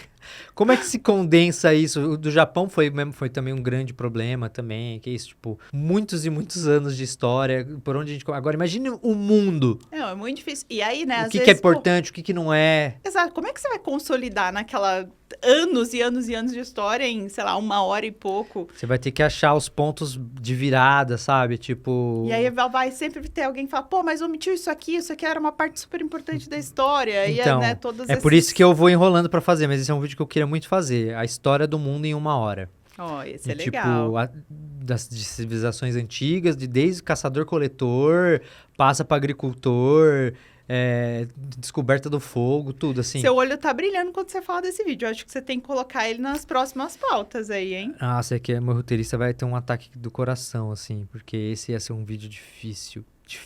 como é que se condensa isso? O do Japão foi também um grande problema também, que é isso, tipo, muitos e muitos anos de história, por onde a gente... Agora, imagine o mundo. É muito difícil. E aí, né, o que é importante, o que não é. Exato. Como é que você vai consolidar naquela anos e anos e anos de história em, sei lá, 1 hora e pouco? Você vai ter que achar os pontos de virada, sabe? Tipo... E aí vai sempre ter alguém que fala, pô, mas omitiu isso aqui era uma parte super importante da história. Então, e, né, todas por isso que eu vou enrolando pra fazer, mas esse é um vídeo que eu queria muito fazer. A história do mundo em 1 hora. Esse é tipo, legal. De civilizações antigas, desde caçador-coletor, passa para agricultor, descoberta do fogo, tudo assim. Seu olho tá brilhando quando você fala desse vídeo. Eu acho que você tem que colocar ele nas próximas pautas aí, hein? Nossa, é que meu roteirista vai ter um ataque do coração, assim, porque esse ia ser um vídeo difícil.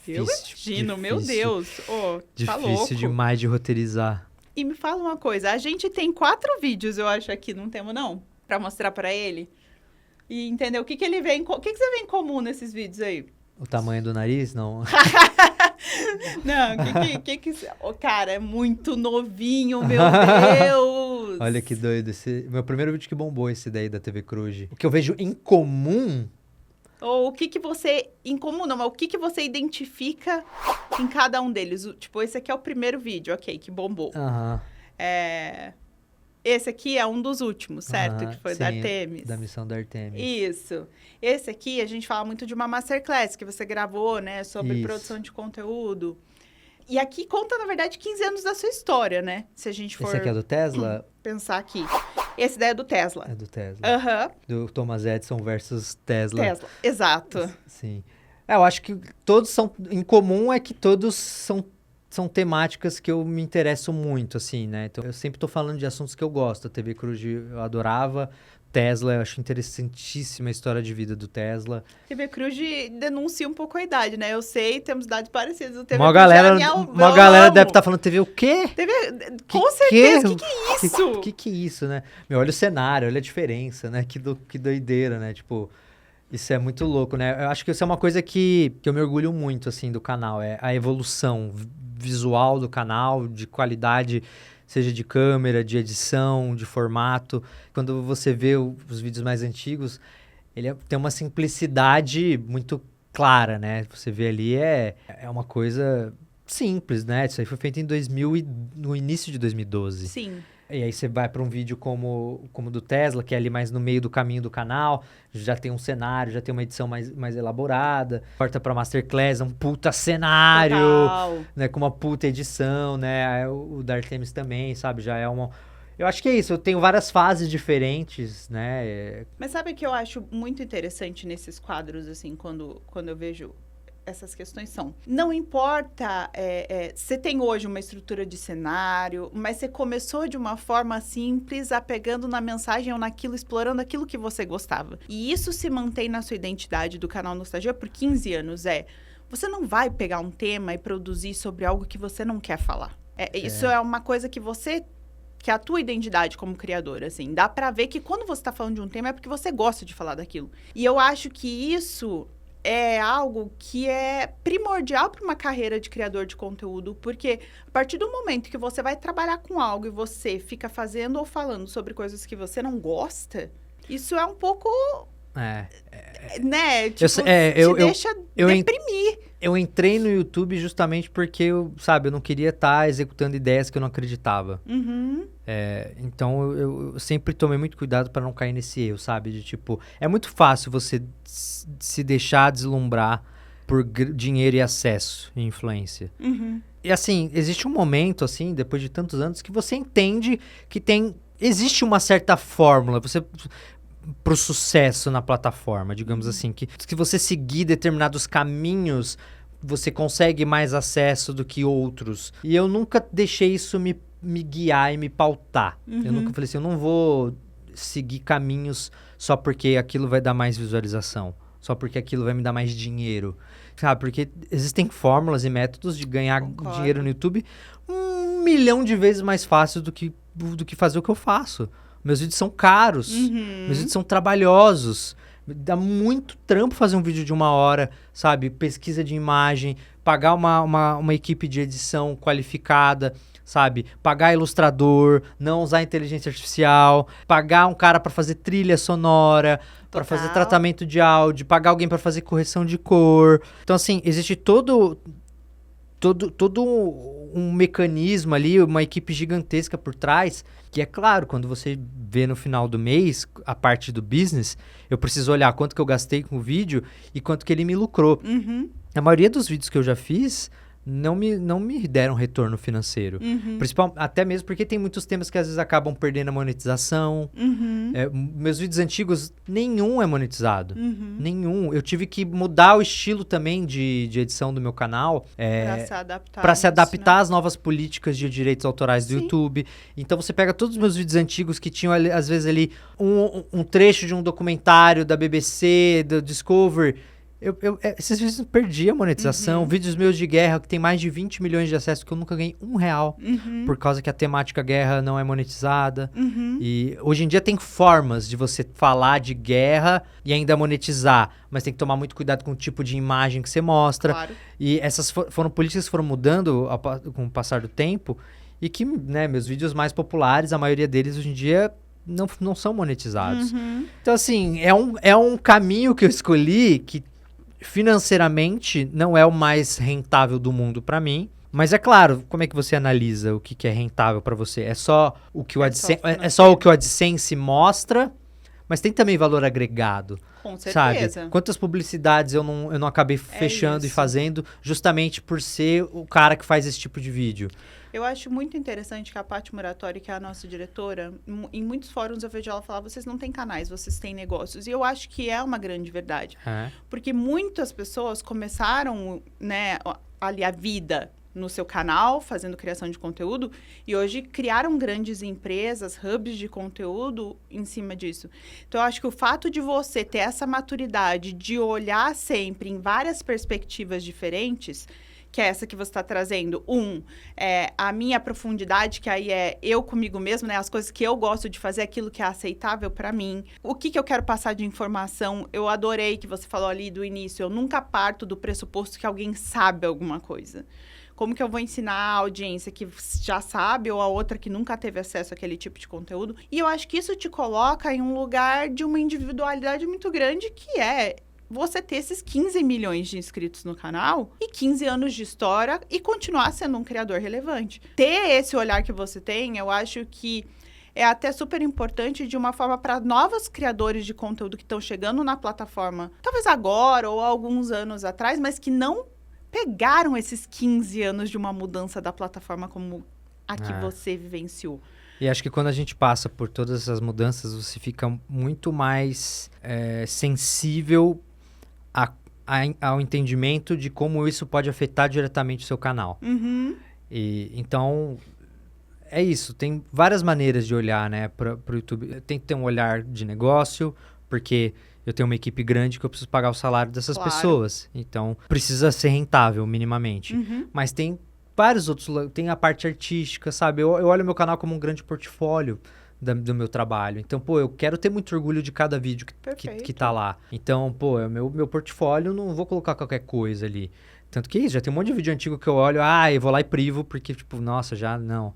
Eu imagino, meu Deus. Tá louco. Difícil demais de roteirizar. E me fala uma coisa, a gente tem 4 vídeos, eu acho, aqui, não temos, não? Pra mostrar pra ele. E entender o que ele vê o que você vê em comum nesses vídeos aí? O tamanho do nariz, não? Não, cara, é muito novinho, meu Deus! Olha que doido. Meu primeiro vídeo que bombou esse daí da TV Cruz. O que eu vejo em comum... Ou o que você... Em comum não, mas o que você identifica em cada um deles? Tipo, esse aqui é o primeiro vídeo, ok, que bombou. Esse aqui é um dos últimos, certo? Que foi da Artemis. Da missão da Artemis. Isso. Esse aqui, a gente fala muito de uma masterclass que você gravou, né? Sobre produção de conteúdo. E aqui conta, na verdade, 15 anos da sua história, né? Se a gente for... Esse aqui é do Tesla? Pensar aqui. Esse daí é do Tesla. É do Tesla. Do Thomas Edison versus Tesla. Exato. Sim. Eu acho que todos são... Em comum é que todos são temáticas que eu me interesso muito, assim, né? Então, eu sempre tô falando de assuntos que eu gosto. A TV Cruz eu adorava. Tesla, eu acho interessantíssima a história de vida do Tesla. TV Cruz denuncia um pouco a idade, né? Eu sei, temos idades parecidas. Uma galera deve estar falando TV o quê? Com certeza, o que é isso? O que é isso, né? Olha o cenário, olha a diferença, né? Que doideira, né? Tipo... Isso é muito louco, né? Eu acho que isso é uma coisa que eu me orgulho muito, assim, do canal. É a evolução visual do canal, de qualidade, seja de câmera, de edição, de formato. Quando você vê os vídeos mais antigos, ele tem uma simplicidade muito clara, né? Você vê ali, é uma coisa simples, né? Isso aí foi feito no início de 2012. Sim. E aí você vai para um vídeo como o do Tesla, que é ali mais no meio do caminho do canal, já tem um cenário, já tem uma edição mais elaborada. Corta para Masterclass, um puta cenário, né, com uma puta edição, né? O da Artemis também, sabe? Já é uma... Eu acho que é isso, eu tenho várias fases diferentes, né? Mas sabe o que eu acho muito interessante nesses quadros, assim, quando eu vejo... Essas questões são, não importa, você tem hoje uma estrutura de cenário, mas você começou de uma forma simples, apegando na mensagem ou naquilo, explorando aquilo que você gostava. E isso se mantém na sua identidade do canal Nostalgia por 15 anos, você não vai pegar um tema e produzir sobre algo que você não quer falar. Isso é uma coisa que que é a tua identidade como criadora, assim. Dá pra ver que quando você tá falando de um tema é porque você gosta de falar daquilo. E eu acho que isso... é algo que é primordial para uma carreira de criador de conteúdo, porque a partir do momento que você vai trabalhar com algo e você fica fazendo ou falando sobre coisas que você não gosta, isso é um pouco... né? Tipo, deixa deprimir. Eu entrei no YouTube justamente porque eu não queria estar executando ideias que eu não acreditava. Então, eu sempre tomei muito cuidado para não cair nesse erro, sabe? De tipo, é muito fácil você se deixar deslumbrar por dinheiro e acesso e influência. E assim, existe um momento, assim, depois de tantos anos, que você entende que existe uma certa fórmula pro sucesso na plataforma, digamos assim, que se você seguir determinados caminhos, você consegue mais acesso do que outros. E eu nunca deixei isso me guiar e me pautar. Eu nunca falei assim, eu não vou seguir caminhos só porque aquilo vai dar mais visualização, só porque aquilo vai me dar mais dinheiro, sabe? Porque existem fórmulas e métodos de ganhar dinheiro no YouTube 1 milhão de vezes mais fácil do que fazer o que eu faço. Meus vídeos são caros, meus vídeos são trabalhosos, dá muito trampo fazer um vídeo de 1 hora, sabe? Pesquisa de imagem, pagar uma equipe de edição qualificada, sabe? Pagar ilustrador, não usar inteligência artificial, pagar um cara para fazer trilha sonora, para fazer tratamento de áudio, pagar alguém para fazer correção de cor. Então, assim, existe todo um mecanismo ali, uma equipe gigantesca por trás, que é claro, quando você vê no final do mês a parte do business, eu preciso olhar quanto que eu gastei com o vídeo e quanto que ele me lucrou. A maioria dos vídeos que eu já fiz não me deram retorno financeiro. Até mesmo porque tem muitos temas que às vezes acabam perdendo a monetização. Meus vídeos antigos, nenhum é monetizado. Nenhum. Eu tive que mudar o estilo também de edição do meu canal. Para se adaptar às novas políticas de direitos autorais do YouTube. Então você pega todos os meus vídeos antigos que tinham, às vezes, ali um trecho de um documentário da BBC, do Discovery. Esses vídeos perdi a monetização. Vídeos meus de guerra que tem mais de 20 milhões de acessos que eu nunca ganhei R$1 por causa que a temática guerra não é monetizada. E hoje em dia tem formas de você falar de guerra e ainda monetizar, mas tem que tomar muito cuidado com o tipo de imagem que você mostra. Claro. E essas foram políticas que foram mudando com o passar do tempo e que, né, meus vídeos mais populares, a maioria deles hoje em dia não são monetizados. Então, assim, é um caminho que eu escolhi que financeiramente não é o mais rentável do mundo para mim, mas é claro, como é que você analisa o que é rentável para você? É só o que o que o AdSense mostra, mas tem também valor agregado. Com certeza. Sabe? Quantas publicidades eu não acabei fechando e fazendo justamente por ser o cara que faz esse tipo de vídeo. Eu acho muito interessante que a Paty Muratori, que é a nossa diretora, em muitos fóruns eu vejo ela falar, vocês não têm canais, vocês têm negócios. E eu acho que é uma grande verdade. Porque muitas pessoas começaram, né, ali a vida no seu canal, fazendo criação de conteúdo, e hoje criaram grandes empresas, hubs de conteúdo em cima disso. Então, eu acho que o fato de você ter essa maturidade de olhar sempre em várias perspectivas diferentes, que é essa que você está trazendo. A minha profundidade, que aí é eu comigo mesmo, né? As coisas que eu gosto de fazer, aquilo que é aceitável para mim. O que eu quero passar de informação? Eu adorei que você falou ali do início. Eu nunca parto do pressuposto que alguém sabe alguma coisa. Como que eu vou ensinar a audiência que já sabe ou a outra que nunca teve acesso àquele tipo de conteúdo? E eu acho que isso te coloca em um lugar de uma individualidade muito grande, que é você ter esses 15 milhões de inscritos no canal e 15 anos de história e continuar sendo um criador relevante. Ter esse olhar que você tem, eu acho que é até super importante de uma forma para novos criadores de conteúdo que estão chegando na plataforma, talvez agora ou alguns anos atrás, mas que não pegaram esses 15 anos de uma mudança da plataforma como a que você vivenciou. E acho que quando a gente passa por todas essas mudanças, você fica muito mais sensível ao entendimento de como isso pode afetar diretamente o seu canal. Então, é isso. Tem várias maneiras de olhar, né, para o YouTube. Tem que ter um olhar de negócio, porque eu tenho uma equipe grande que eu preciso pagar o salário dessas pessoas. Então, precisa ser rentável, minimamente. Mas tem vários outros... Tem a parte artística, sabe? Eu olho o meu canal como um grande portfólio do meu trabalho. Então, eu quero ter muito orgulho de cada vídeo que tá lá. Então, meu portfólio, não vou colocar qualquer coisa ali. Tanto que já tem um monte de vídeo antigo que eu olho, eu vou lá e privo, porque, nossa, já não.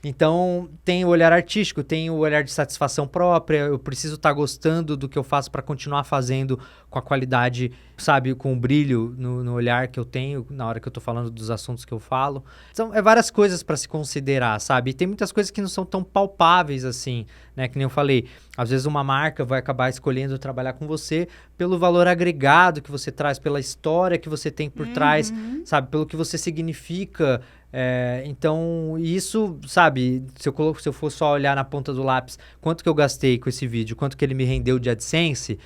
Então, tem o olhar artístico, tem o olhar de satisfação própria, eu preciso estar gostando do que eu faço para continuar fazendo com a qualidade, sabe, com o brilho no olhar que eu tenho na hora que eu tô falando dos assuntos que eu falo. Então, é várias coisas para se considerar, sabe? E tem muitas coisas que não são tão palpáveis assim, né? Que nem eu falei, às vezes uma marca vai acabar escolhendo trabalhar com você pelo valor agregado que você traz, pela história que você tem por trás, sabe? Pelo que você significa. Então, isso, sabe? Se eu for só olhar na ponta do lápis quanto que eu gastei com esse vídeo, quanto que ele me rendeu de AdSense,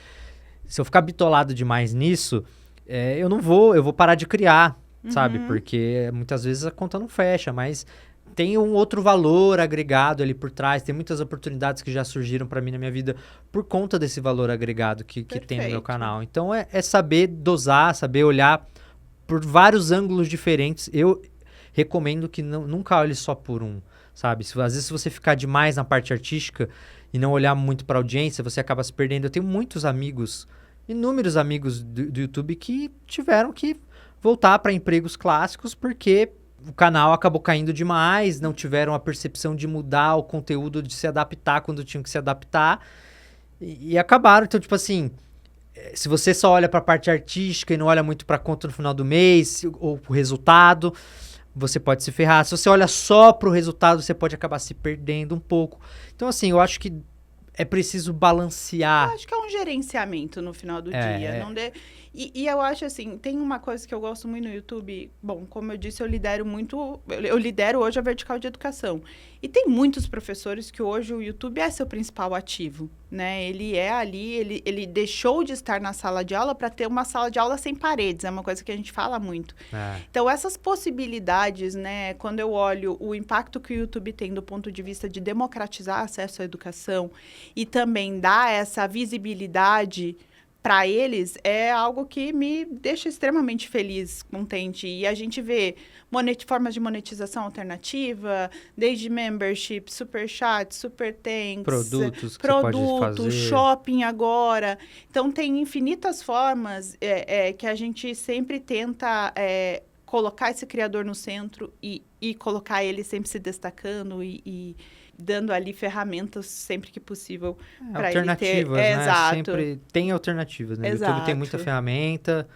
se eu ficar bitolado demais nisso, eu vou parar de criar, sabe? Porque muitas vezes a conta não fecha, mas tem um outro valor agregado ali por trás, tem muitas oportunidades que já surgiram para mim na minha vida por conta desse valor agregado que tem no meu canal. Então, é saber dosar, saber olhar por vários ângulos diferentes. Eu recomendo que nunca olhe só por um, sabe? Às vezes, se você ficar demais na parte artística e não olhar muito para a audiência, você acaba se perdendo. Eu tenho muitos amigos, inúmeros amigos do YouTube que tiveram que voltar para empregos clássicos, porque o canal acabou caindo demais, não tiveram a percepção de mudar o conteúdo, de se adaptar quando tinham que se adaptar, e acabaram. Então, tipo assim, se você só olha para a parte artística e não olha muito para a conta no final do mês, ou o resultado, você pode se ferrar. Se você olha só para o resultado, você pode acabar se perdendo um pouco. Então, assim, eu acho que é preciso balancear. Eu acho que é um gerenciamento no final do dia. Não E eu acho assim, tem uma coisa que eu gosto muito no YouTube. Bom, como eu disse, eu lidero hoje a vertical de educação. E tem muitos professores que hoje o YouTube é seu principal ativo, né? Ele é ali, ele deixou de estar na sala de aula para ter uma sala de aula sem paredes. É uma coisa que a gente fala muito. Então, essas possibilidades, né? Quando eu olho o impacto que o YouTube tem do ponto de vista de democratizar acesso à educação e também dar essa visibilidade para eles, é algo que me deixa extremamente feliz, contente. E a gente vê formas de monetização alternativa, desde membership, super chat, super thanks, Produtos que você pode fazer. Shopping agora. Então, tem infinitas formas que a gente sempre tenta colocar esse criador no centro e colocar ele sempre se destacando e dando ali ferramentas sempre que possível para ele ter... Alternativas, né? Exato. Sempre tem alternativas, né? Exato. O YouTube tem muita ferramenta,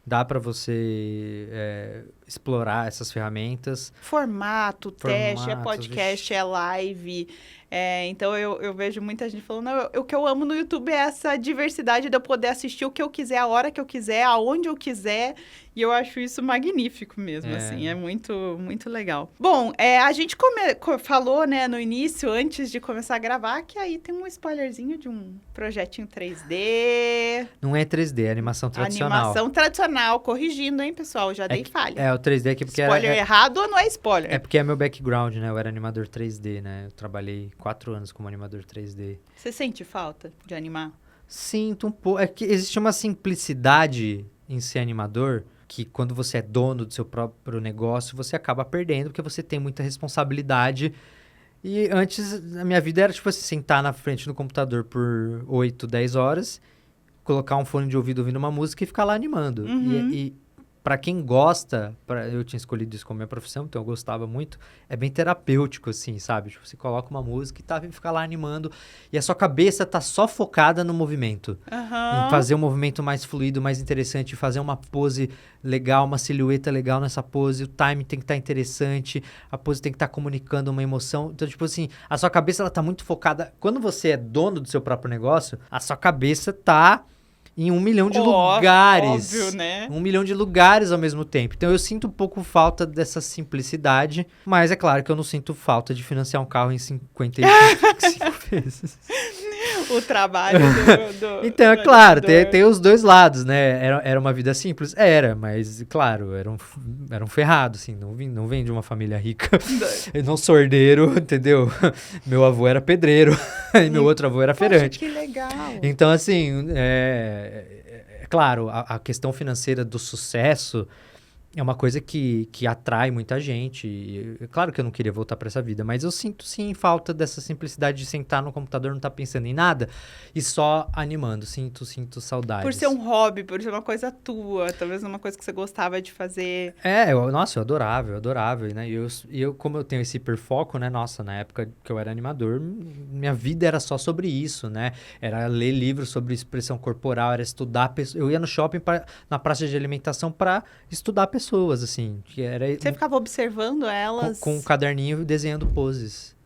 dá para você explorar essas ferramentas. Formato, teste, é podcast, é live. Então, eu vejo muita gente falando, o que eu amo no YouTube é essa diversidade de eu poder assistir o que eu quiser, a hora que eu quiser, aonde eu quiser. E eu acho isso magnífico mesmo, assim. É muito, muito legal. Bom, a gente falou, né, no início, antes de começar a gravar, que aí tem um spoilerzinho de um projetinho 3D. Não é 3D, é animação tradicional. Animação tradicional. Corrigindo, hein, pessoal? Já dei falha. O 3D aqui porque spoiler errado ou não é spoiler? É porque é meu background, né? Eu era animador 3D, né? Eu trabalhei 4 anos como animador 3D. Você sente falta de animar? Sinto um pouco. É que existe uma simplicidade em ser animador que quando você é dono do seu próprio negócio, você acaba perdendo, porque você tem muita responsabilidade. E antes, a minha vida era, tipo assim, sentar na frente do computador por 8, 10 horas, colocar um fone de ouvido ouvindo uma música e ficar lá animando. E para quem gosta, eu tinha escolhido isso como minha profissão, então eu gostava muito, é bem terapêutico, assim, sabe? Tipo, você coloca uma música e fica lá animando, e a sua cabeça tá só focada no movimento. Em fazer um movimento mais fluido, mais interessante, fazer uma pose legal, uma silhueta legal nessa pose, o time tem que estar interessante, a pose tem que estar comunicando uma emoção. Então, tipo assim, a sua cabeça, ela tá muito focada. Quando você é dono do seu próprio negócio, a sua cabeça tá em 1 milhão de lugares. Óbvio, né? 1 milhão de lugares ao mesmo tempo. Então, eu sinto um pouco falta dessa simplicidade, mas é claro que eu não sinto falta de financiar um carro em 55 vezes. O trabalho do Então, é claro, tem os dois lados, né? Era uma vida simples? Era, mas, claro, era um ferrado, assim. Não vem de uma família rica. Eu não sou herdeiro, entendeu? Meu avô era pedreiro e meu outro avô era feirante. Poxa, que legal! Então, assim, claro, a questão financeira do sucesso é uma coisa que atrai muita gente. E, claro que eu não queria voltar para essa vida, mas eu sinto sim falta dessa simplicidade de sentar no computador, não estar pensando em nada e só animando. Sinto saudades. Por ser um hobby, por ser uma coisa tua, talvez uma coisa que você gostava de fazer. Nossa, eu adorava, né? E eu, como eu tenho esse hiperfoco, né? Nossa, na época que eu era animador, minha vida era só sobre isso, né? Era ler livros sobre expressão corporal, era estudar eu ia no shopping, na praça de alimentação para estudar pessoas, assim. Você ficava observando elas? Com um caderninho desenhando poses.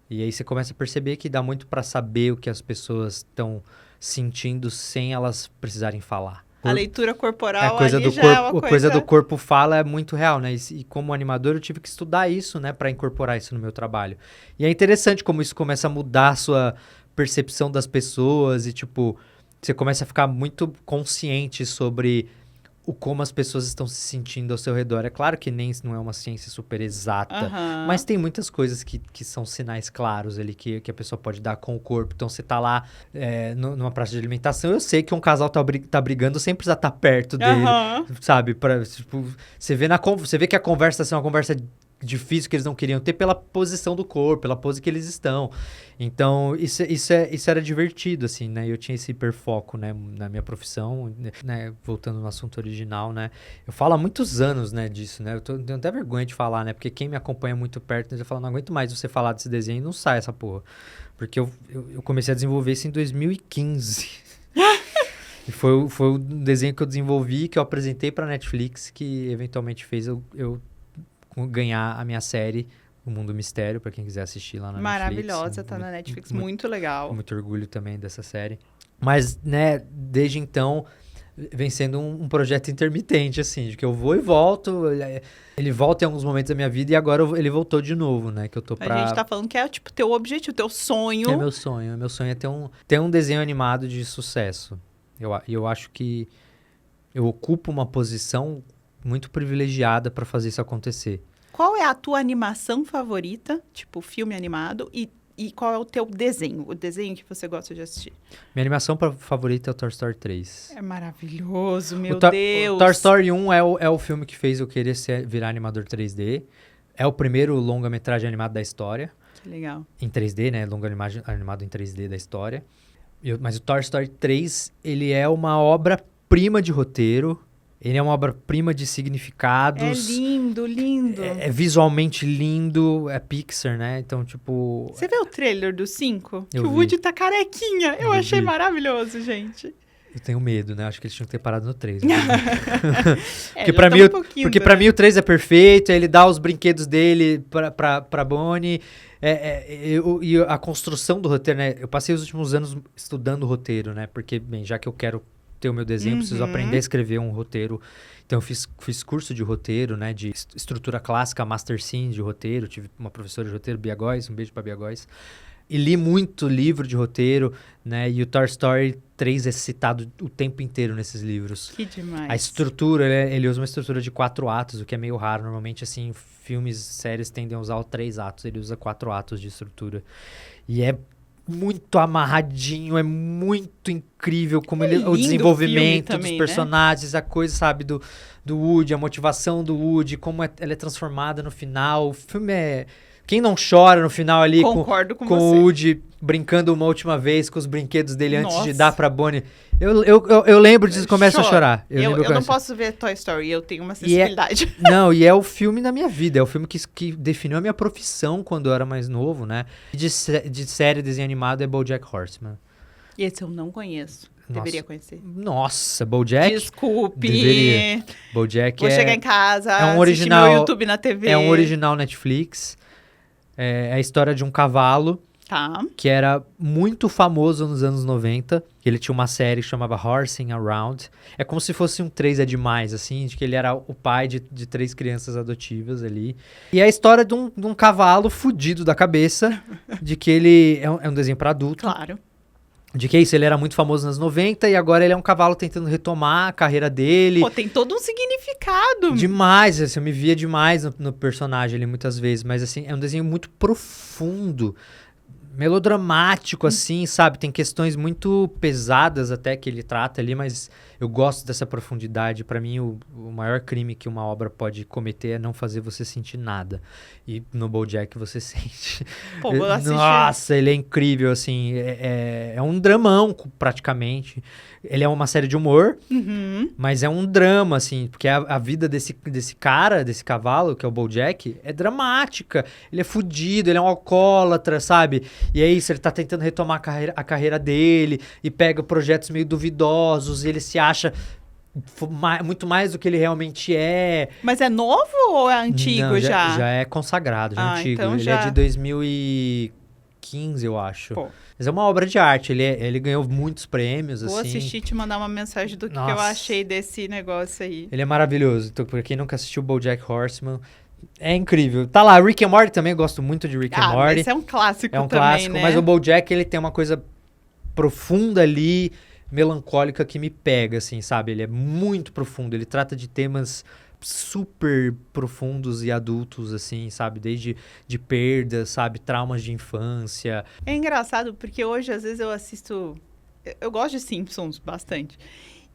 E aí você começa a perceber que dá muito para saber o que as pessoas estão sentindo sem elas precisarem falar. A leitura corporal a coisa ali do já corpo, é uma coisa... A coisa do corpo fala é muito real, né? E como animador eu tive que estudar isso, né? Para incorporar isso no meu trabalho. E é interessante como isso começa a mudar a sua percepção das pessoas e, tipo, você começa a ficar muito consciente sobre como as pessoas estão se sentindo ao seu redor. É claro que não é uma ciência super exata, mas tem muitas coisas que são sinais claros ali que a pessoa pode dar com o corpo. Então, você tá lá numa praça de alimentação, eu sei que um casal tá brigando sem precisar estar perto dele, sabe? Tipo, você vê que a conversa é uma conversa difícil que eles não queriam ter pela posição do corpo, pela pose que eles estão. Então, isso era divertido, assim, né? Eu tinha esse hiperfoco, né, na minha profissão, né? Voltando no assunto original, né? Eu falo há muitos anos, né, disso, né? Eu tenho até vergonha de falar, né? Porque quem me acompanha muito perto, eu falo, não aguento mais você falar desse desenho e não sai essa porra. Porque eu comecei a desenvolver isso em 2015. E foi o desenho que eu desenvolvi, que eu apresentei pra Netflix, que eventualmente fez eu ganhar a minha série, O Mundo Mistério, pra quem quiser assistir lá na Netflix. Maravilhosa, tá na Netflix, muito legal. Com muito orgulho também dessa série. Mas, né, desde então, vem sendo um projeto intermitente, assim, de que eu vou e volto, ele volta em alguns momentos da minha vida e agora ele voltou de novo, né, que eu tô pra... A gente tá falando que é, tipo, teu objetivo, teu sonho. É meu sonho é ter um desenho animado de sucesso. Eu acho que eu ocupo uma posição muito privilegiada para fazer isso acontecer. Qual é a tua animação favorita, tipo filme animado, e qual é o teu desenho, o desenho que você gosta de assistir? Minha animação favorita é o Toy Story 3. É maravilhoso, meu Deus! O Toy Story 1 é o filme que fez eu querer virar animador 3D. É o primeiro longa-metragem animado da história. Que legal. Em 3D, né? Longa-metragem animado em 3D da história. Mas o Toy Story 3, ele é uma obra-prima de roteiro. Ele é uma obra-prima de significados. É lindo, lindo. É visualmente lindo. É Pixar, né? Então, tipo... Você viu o trailer do 5? Que o vi. Woody tá carequinha. Eu achei vi. maravilhoso, gente. Eu tenho medo, né? Acho que eles tinham que ter parado no 3. Porque pra mim o 3 é perfeito. Ele dá os brinquedos dele pra Bonnie. E a construção do roteiro, né? Eu passei os últimos anos estudando o roteiro, né? Porque, bem, já que eu quero ter o meu desenho, eu preciso aprender a escrever um roteiro. Então, eu fiz curso de roteiro, né? De estrutura clássica, Master Sim de roteiro. Tive uma professora de roteiro, Bia Góes. Um beijo pra Bia Góes. E li muito livro de roteiro, né? E o Toy Story 3 é citado o tempo inteiro nesses livros. Que demais. A estrutura, ele usa uma estrutura de 4 atos, o que é meio raro. Normalmente, assim, filmes, séries tendem a usar 3 atos. Ele usa 4 atos de estrutura. E é muito amarradinho, é muito incrível como o desenvolvimento também, dos personagens, né? A coisa, sabe, do Woody, a motivação do Woody, como ela é transformada no final. O filme é... Quem não chora no final ali com o Woody brincando uma última vez com os brinquedos dele antes de dar pra Bonnie? Eu lembro disso e começo a chorar. Eu não posso ver Toy Story, eu tenho uma sensibilidade. E é o filme da minha vida, é o filme que definiu a minha profissão quando eu era mais novo, né? De série, desenho animado é BoJack Horseman. E esse eu não conheço. Deveria conhecer. Nossa, BoJack. Desculpe. Deveria. BoJack Vou chegar em casa, é um original, meu YouTube na TV. É um original Netflix. É a história de um cavalo que era muito famoso nos anos 90. Ele tinha uma série que chamava Horsing Around. É como se fosse um 3 é Demais, assim, de que ele era o pai de 3 crianças adotivas ali. E é a história de um cavalo fudido da cabeça, de que ele é um desenho para adulto. Claro. De que isso, ele era muito famoso nos 90 e agora ele é um cavalo tentando retomar a carreira dele. Pô, tem todo um significado. Demais, assim, eu me via demais no personagem ali muitas vezes, mas assim, é um desenho muito profundo, melodramático, assim, sabe? Tem questões muito pesadas até que ele trata ali, mas eu gosto dessa profundidade. Pra mim, o maior crime que uma obra pode cometer é não fazer você sentir nada. E no BoJack você sente. Pô, vou assistir. Nossa, ele é incrível, assim. É um dramão, praticamente. Ele é uma série de humor, mas é um drama, assim, porque a vida desse cara, desse cavalo, que é o BoJack, é dramática. Ele é fudido, ele é um alcoólatra, sabe? E é isso, ele tá tentando retomar a carreira dele e pega projetos meio duvidosos e ele se acha muito mais do que ele realmente é. Mas é novo ou é antigo? Não, já? Já é consagrado, já é antigo. Então ele é de 2015, eu acho. Pô. Mas é uma obra de arte, ele ganhou muitos prêmios, Vou assim. assistir e te mandar uma mensagem do que eu achei desse negócio aí. Ele é maravilhoso. Então, pra quem nunca assistiu BoJack Horseman, é incrível. Tá lá, Rick and Morty também, eu gosto muito de Rick and Morty. Esse é um clássico também, É um clássico, né? mas o BoJack, ele tem uma coisa profunda ali, melancólica, que me pega, assim, sabe? Ele é muito profundo, ele trata de temas super profundos e adultos, assim, sabe? Desde de perdas, sabe? Traumas de infância. É engraçado, porque hoje, às vezes, eu assisto... Eu gosto de Simpsons bastante.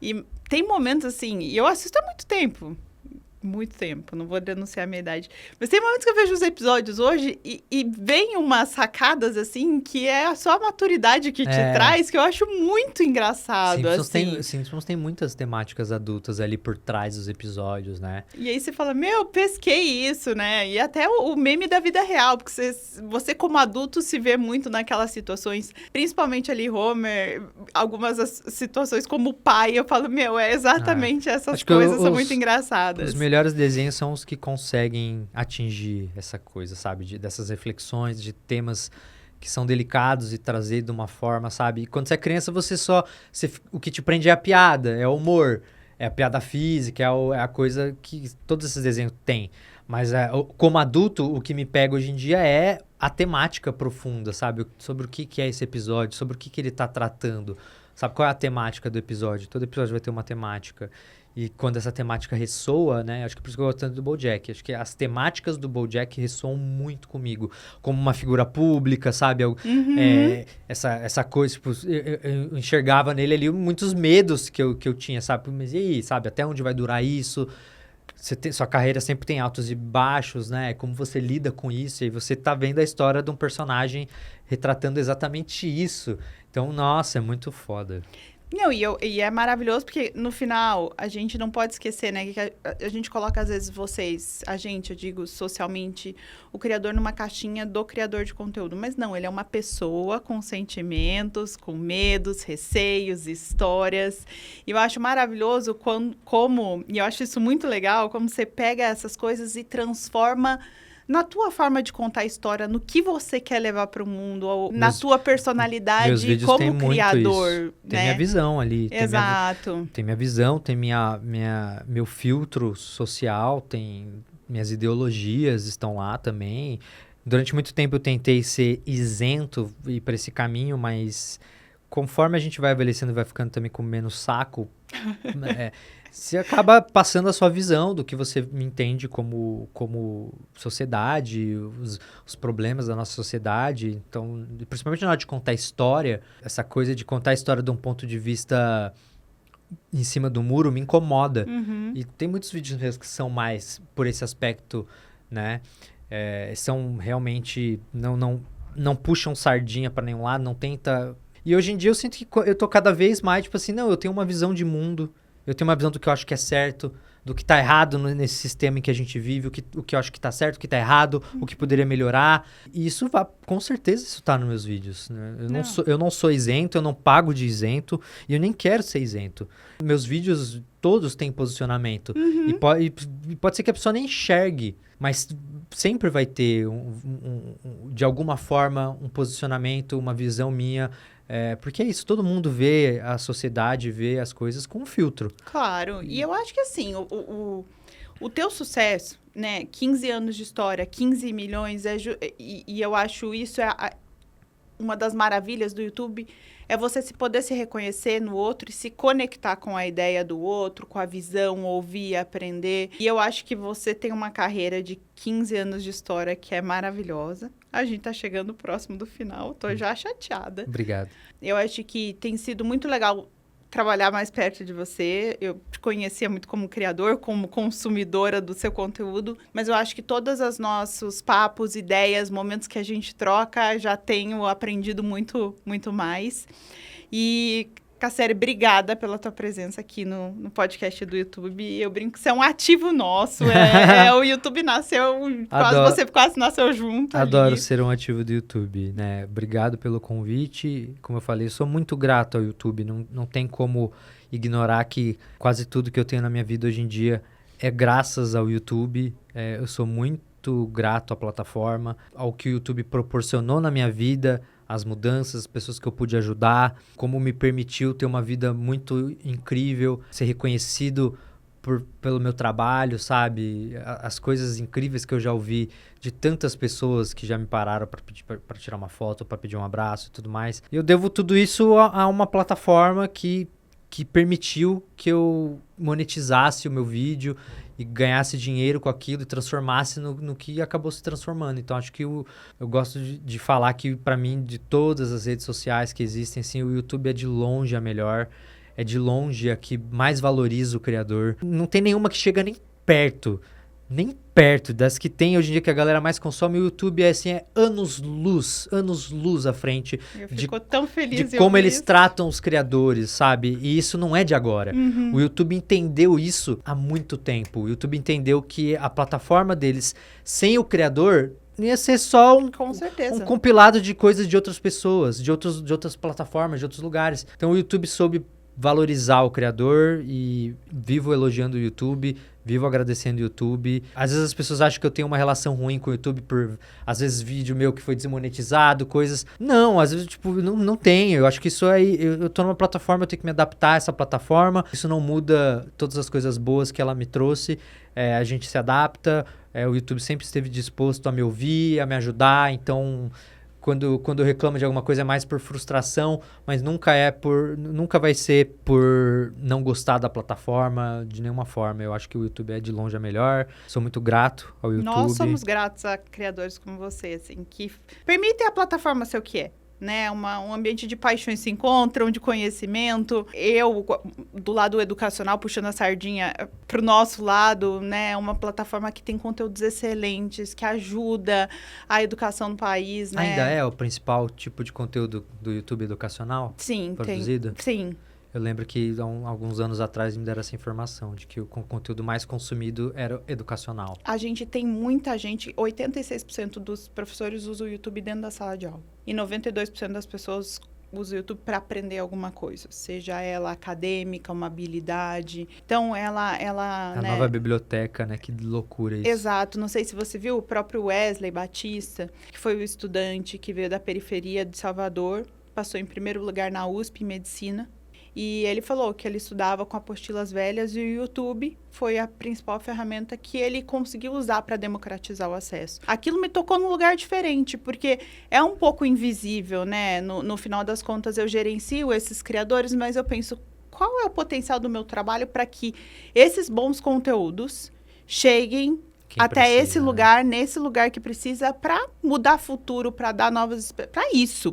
E tem momentos, assim... E eu assisto há muito tempo. muito tempo, não vou denunciar a minha idade. Mas tem momentos que eu vejo os episódios hoje e vem umas sacadas, assim, que é só a maturidade que te traz, que eu acho muito engraçado, Simpsons tem muitas temáticas adultas ali por trás dos episódios, né? E aí você fala, pesquei isso, né? E até o meme da vida real, porque você como adulto se vê muito naquelas situações, principalmente ali Homer, algumas situações como o pai, eu falo, é exatamente essas coisas são muito engraçadas. Os melhores desenhos são os que conseguem atingir essa coisa, sabe? Dessas reflexões, de temas que são delicados e trazer de uma forma, sabe? E quando você é criança, o que te prende é a piada, é o humor, é a piada física, é a coisa que todos esses desenhos têm. Mas como adulto, o que me pega hoje em dia é a temática profunda, sabe? Sobre o que é esse episódio, sobre o que ele está tratando. Sabe qual é a temática do episódio? Todo episódio vai ter uma temática. E quando essa temática ressoa, né? Acho que por isso que eu gosto tanto do BoJack. Acho que as temáticas do BoJack ressoam muito comigo. Como uma figura pública, sabe? Essa coisa, tipo, eu enxergava nele ali muitos medos que eu tinha, sabe? Mas e aí, sabe? Até onde vai durar isso? Sua carreira sempre tem altos e baixos, né? Como você lida com isso? E você tá vendo a história de um personagem retratando exatamente isso. Então, nossa, é muito foda. Não, e é maravilhoso porque no final a gente não pode esquecer, né? Que a gente coloca às vezes eu digo socialmente, o criador numa caixinha do criador de conteúdo. Mas não, ele é uma pessoa com sentimentos, com medos, receios, histórias. E eu acho maravilhoso e eu acho isso muito legal, como você pega essas coisas e transforma na tua forma de contar a história, no que você quer levar para o mundo, ou na tua personalidade como criador. Tem minha visão ali. Exato. Tem minha visão, tem meu filtro social, tem minhas ideologias estão lá também. Durante muito tempo eu tentei ser isento e ir para esse caminho, mas conforme a gente vai envelhecendo e vai ficando também com menos saco, você acaba passando a sua visão do que você entende como sociedade, os problemas da nossa sociedade. Então, principalmente na hora de contar história, essa coisa de contar a história de um ponto de vista em cima do muro me incomoda. Uhum. E tem muitos vídeos mesmo que são mais por esse aspecto, né? São realmente... Não puxam sardinha para nenhum lado, não tenta... E hoje em dia eu sinto que eu tô cada vez mais, tipo assim, eu tenho uma visão de mundo. Eu tenho uma visão do que eu acho que é certo, do que tá errado nesse sistema em que a gente vive, o que eu acho que tá certo, o que tá errado, o que poderia melhorar. E isso com certeza isso tá nos meus vídeos, né? Eu não sou isento, eu não pago de isento e eu nem quero ser isento. Meus vídeos todos têm posicionamento. Uhum. E pode ser que a pessoa nem enxergue, mas sempre vai ter, de alguma forma, um posicionamento, uma visão minha. Porque é isso, todo mundo vê a sociedade, vê as coisas com um filtro. Claro, e eu acho que assim, o teu sucesso, né, 15 anos de história, 15 milhões, e eu acho isso uma das maravilhas do YouTube, é você poder se reconhecer no outro e se conectar com a ideia do outro, com a visão, ouvir, aprender. E eu acho que você tem uma carreira de 15 anos de história que é maravilhosa. A gente tá chegando próximo do final, tô já chateada. Obrigado. Eu acho que tem sido muito legal trabalhar mais perto de você. Eu te conhecia muito como criador, como consumidora do seu conteúdo, mas eu acho que todos os nossos papos, ideias, momentos que a gente troca, já tenho aprendido muito, muito mais. E, Cassiele, obrigada pela tua presença aqui no podcast do YouTube. Eu brinco que você é um ativo nosso. O YouTube nasceu, você quase nasceu junto. Adoro ser um ativo do YouTube, né? Obrigado pelo convite. Como eu falei, eu sou muito grato ao YouTube. Não tem como ignorar que quase tudo que eu tenho na minha vida hoje em dia é graças ao YouTube. Eu sou muito grato à plataforma, ao que o YouTube proporcionou na minha vida, as mudanças, as pessoas que eu pude ajudar, como me permitiu ter uma vida muito incrível, ser reconhecido pelo meu trabalho, sabe? As coisas incríveis que eu já ouvi de tantas pessoas que já me pararam para tirar uma foto, para pedir um abraço e tudo mais. Eu devo tudo isso a uma plataforma que permitiu que eu monetizasse o meu vídeo e ganhasse dinheiro com aquilo e transformasse no que acabou se transformando. Então, acho que eu gosto de falar que, para mim, de todas as redes sociais que existem, assim, o YouTube é de longe a melhor, é de longe a que mais valoriza o criador. Não tem nenhuma que chega nem perto das que tem hoje em dia, que a galera mais consome. O YouTube é anos-luz à frente Eu fico tão feliz de como eles tratam os criadores, sabe? E isso não é de agora. O YouTube entendeu isso há muito tempo. O YouTube entendeu que a plataforma deles, sem o criador, ia ser só um compilado de coisas de outras pessoas, de outras plataformas, de outros lugares. Então o YouTube soube valorizar o criador e vivo elogiando o YouTube, vivo agradecendo o YouTube. Às vezes as pessoas acham que eu tenho uma relação ruim com o YouTube por, às vezes, vídeo meu que foi desmonetizado, coisas. Não, às vezes, tipo, não tenho. Eu acho que isso aí, eu tô numa plataforma, eu tenho que me adaptar a essa plataforma. Isso não muda todas as coisas boas que ela me trouxe. A gente se adapta. O YouTube sempre esteve disposto a me ouvir, a me ajudar. Então, quando eu reclamo de alguma coisa é mais por frustração, mas nunca vai ser por não gostar da plataforma de nenhuma forma. Eu acho que o YouTube é de longe a melhor. Sou muito grato ao YouTube. Nós somos gratos a criadores como você, assim, que permitem a plataforma ser o que é. Né, um ambiente de paixões se encontram, de conhecimento. Eu, do lado educacional, puxando a sardinha para o nosso lado, né, uma plataforma que tem conteúdos excelentes, que ajuda a educação do país. Né? Ainda é o principal tipo de conteúdo do YouTube educacional? Sim, produzido? Sim. Eu lembro que alguns anos atrás me deram essa informação, de que o conteúdo mais consumido era educacional. A gente tem muita gente, 86% dos professores usam o YouTube dentro da sala de aula. E 92% das pessoas usam o YouTube para aprender alguma coisa, seja ela acadêmica, uma habilidade. Então, ela a nova biblioteca, né? Que loucura isso. Exato. Não sei se você viu o próprio Wesley Batista, que foi o estudante que veio da periferia de Salvador, passou em primeiro lugar na USP em Medicina. E ele falou que ele estudava com apostilas velhas e o YouTube foi a principal ferramenta que ele conseguiu usar para democratizar o acesso. Aquilo me tocou num lugar diferente, porque é um pouco invisível, né? No final das contas, eu gerencio esses criadores, mas eu penso, qual é o potencial do meu trabalho para que esses bons conteúdos cheguem até esse lugar, nesse lugar que precisa, para mudar futuro, para dar novas...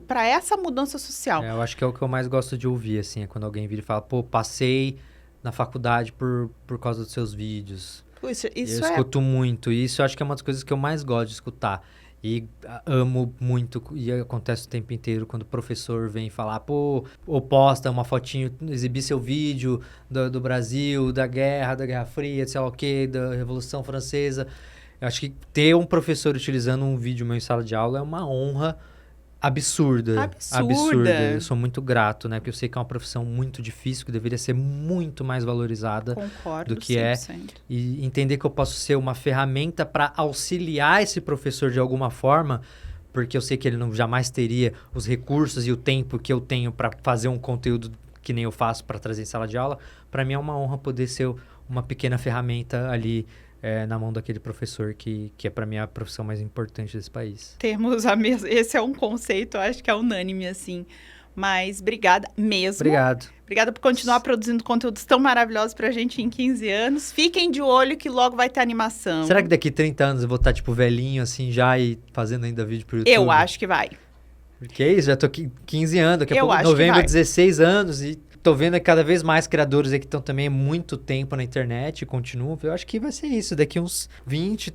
para essa mudança social. Eu acho que é o que eu mais gosto de ouvir, assim, é quando alguém vira e fala, pô, passei na faculdade por causa dos seus vídeos. Eu escuto muito, e isso eu acho que é uma das coisas que eu mais gosto de escutar. E amo muito, e acontece o tempo inteiro, quando o professor vem falar, pô, ou posta uma fotinho, exibir seu vídeo do Brasil, da Guerra Fria, sei lá o quê, da Revolução Francesa. Eu acho que ter um professor utilizando um vídeo meu em sala de aula é uma honra absurda. Eu sou muito grato, né? Porque eu sei que é uma profissão muito difícil, que deveria ser muito mais valorizada. Concordo, do que 100%. E entender que eu posso ser uma ferramenta para auxiliar esse professor de alguma forma, porque eu sei que ele não jamais teria os recursos e o tempo que eu tenho para fazer um conteúdo que nem eu faço para trazer em sala de aula. Para mim é uma honra poder ser uma pequena ferramenta ali na mão daquele professor que é para mim a profissão mais importante desse país. Temos a mesma... Esse é um conceito, acho que é unânime, assim. Mas obrigada mesmo. Obrigado. Obrigada por continuar produzindo conteúdos tão maravilhosos pra gente em 15 anos. Fiquem de olho que logo vai ter animação. Será que daqui 30 anos eu vou estar, tipo, velhinho, assim, já e fazendo ainda vídeo pro YouTube? Eu acho que vai. Porque é isso, já tô 15 anos, daqui a pouco novembro, 16 anos e... Tô vendo cada vez mais criadores aí que estão também há muito tempo na internet e continuam. Eu acho que vai ser isso. Daqui uns 20,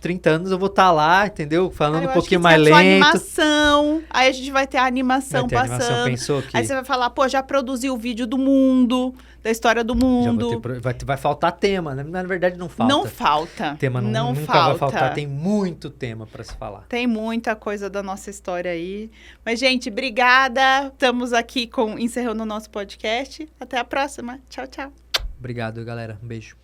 30 anos eu vou estar lá, entendeu? Falando um pouquinho mais lento. Animação. Aí a gente vai ter a animação passando. Animação, pensou que... Aí você vai falar, pô, já produzi o vídeo do mundo, da história do mundo. Vai faltar tema, né? Na verdade não falta. Não falta. Tema nunca vai faltar. Tem muito tema para se falar. Tem muita coisa da nossa história aí. Mas, gente, obrigada. Estamos aqui encerrando o nosso podcast. Até a próxima. Tchau, tchau. Obrigado, galera. Um beijo.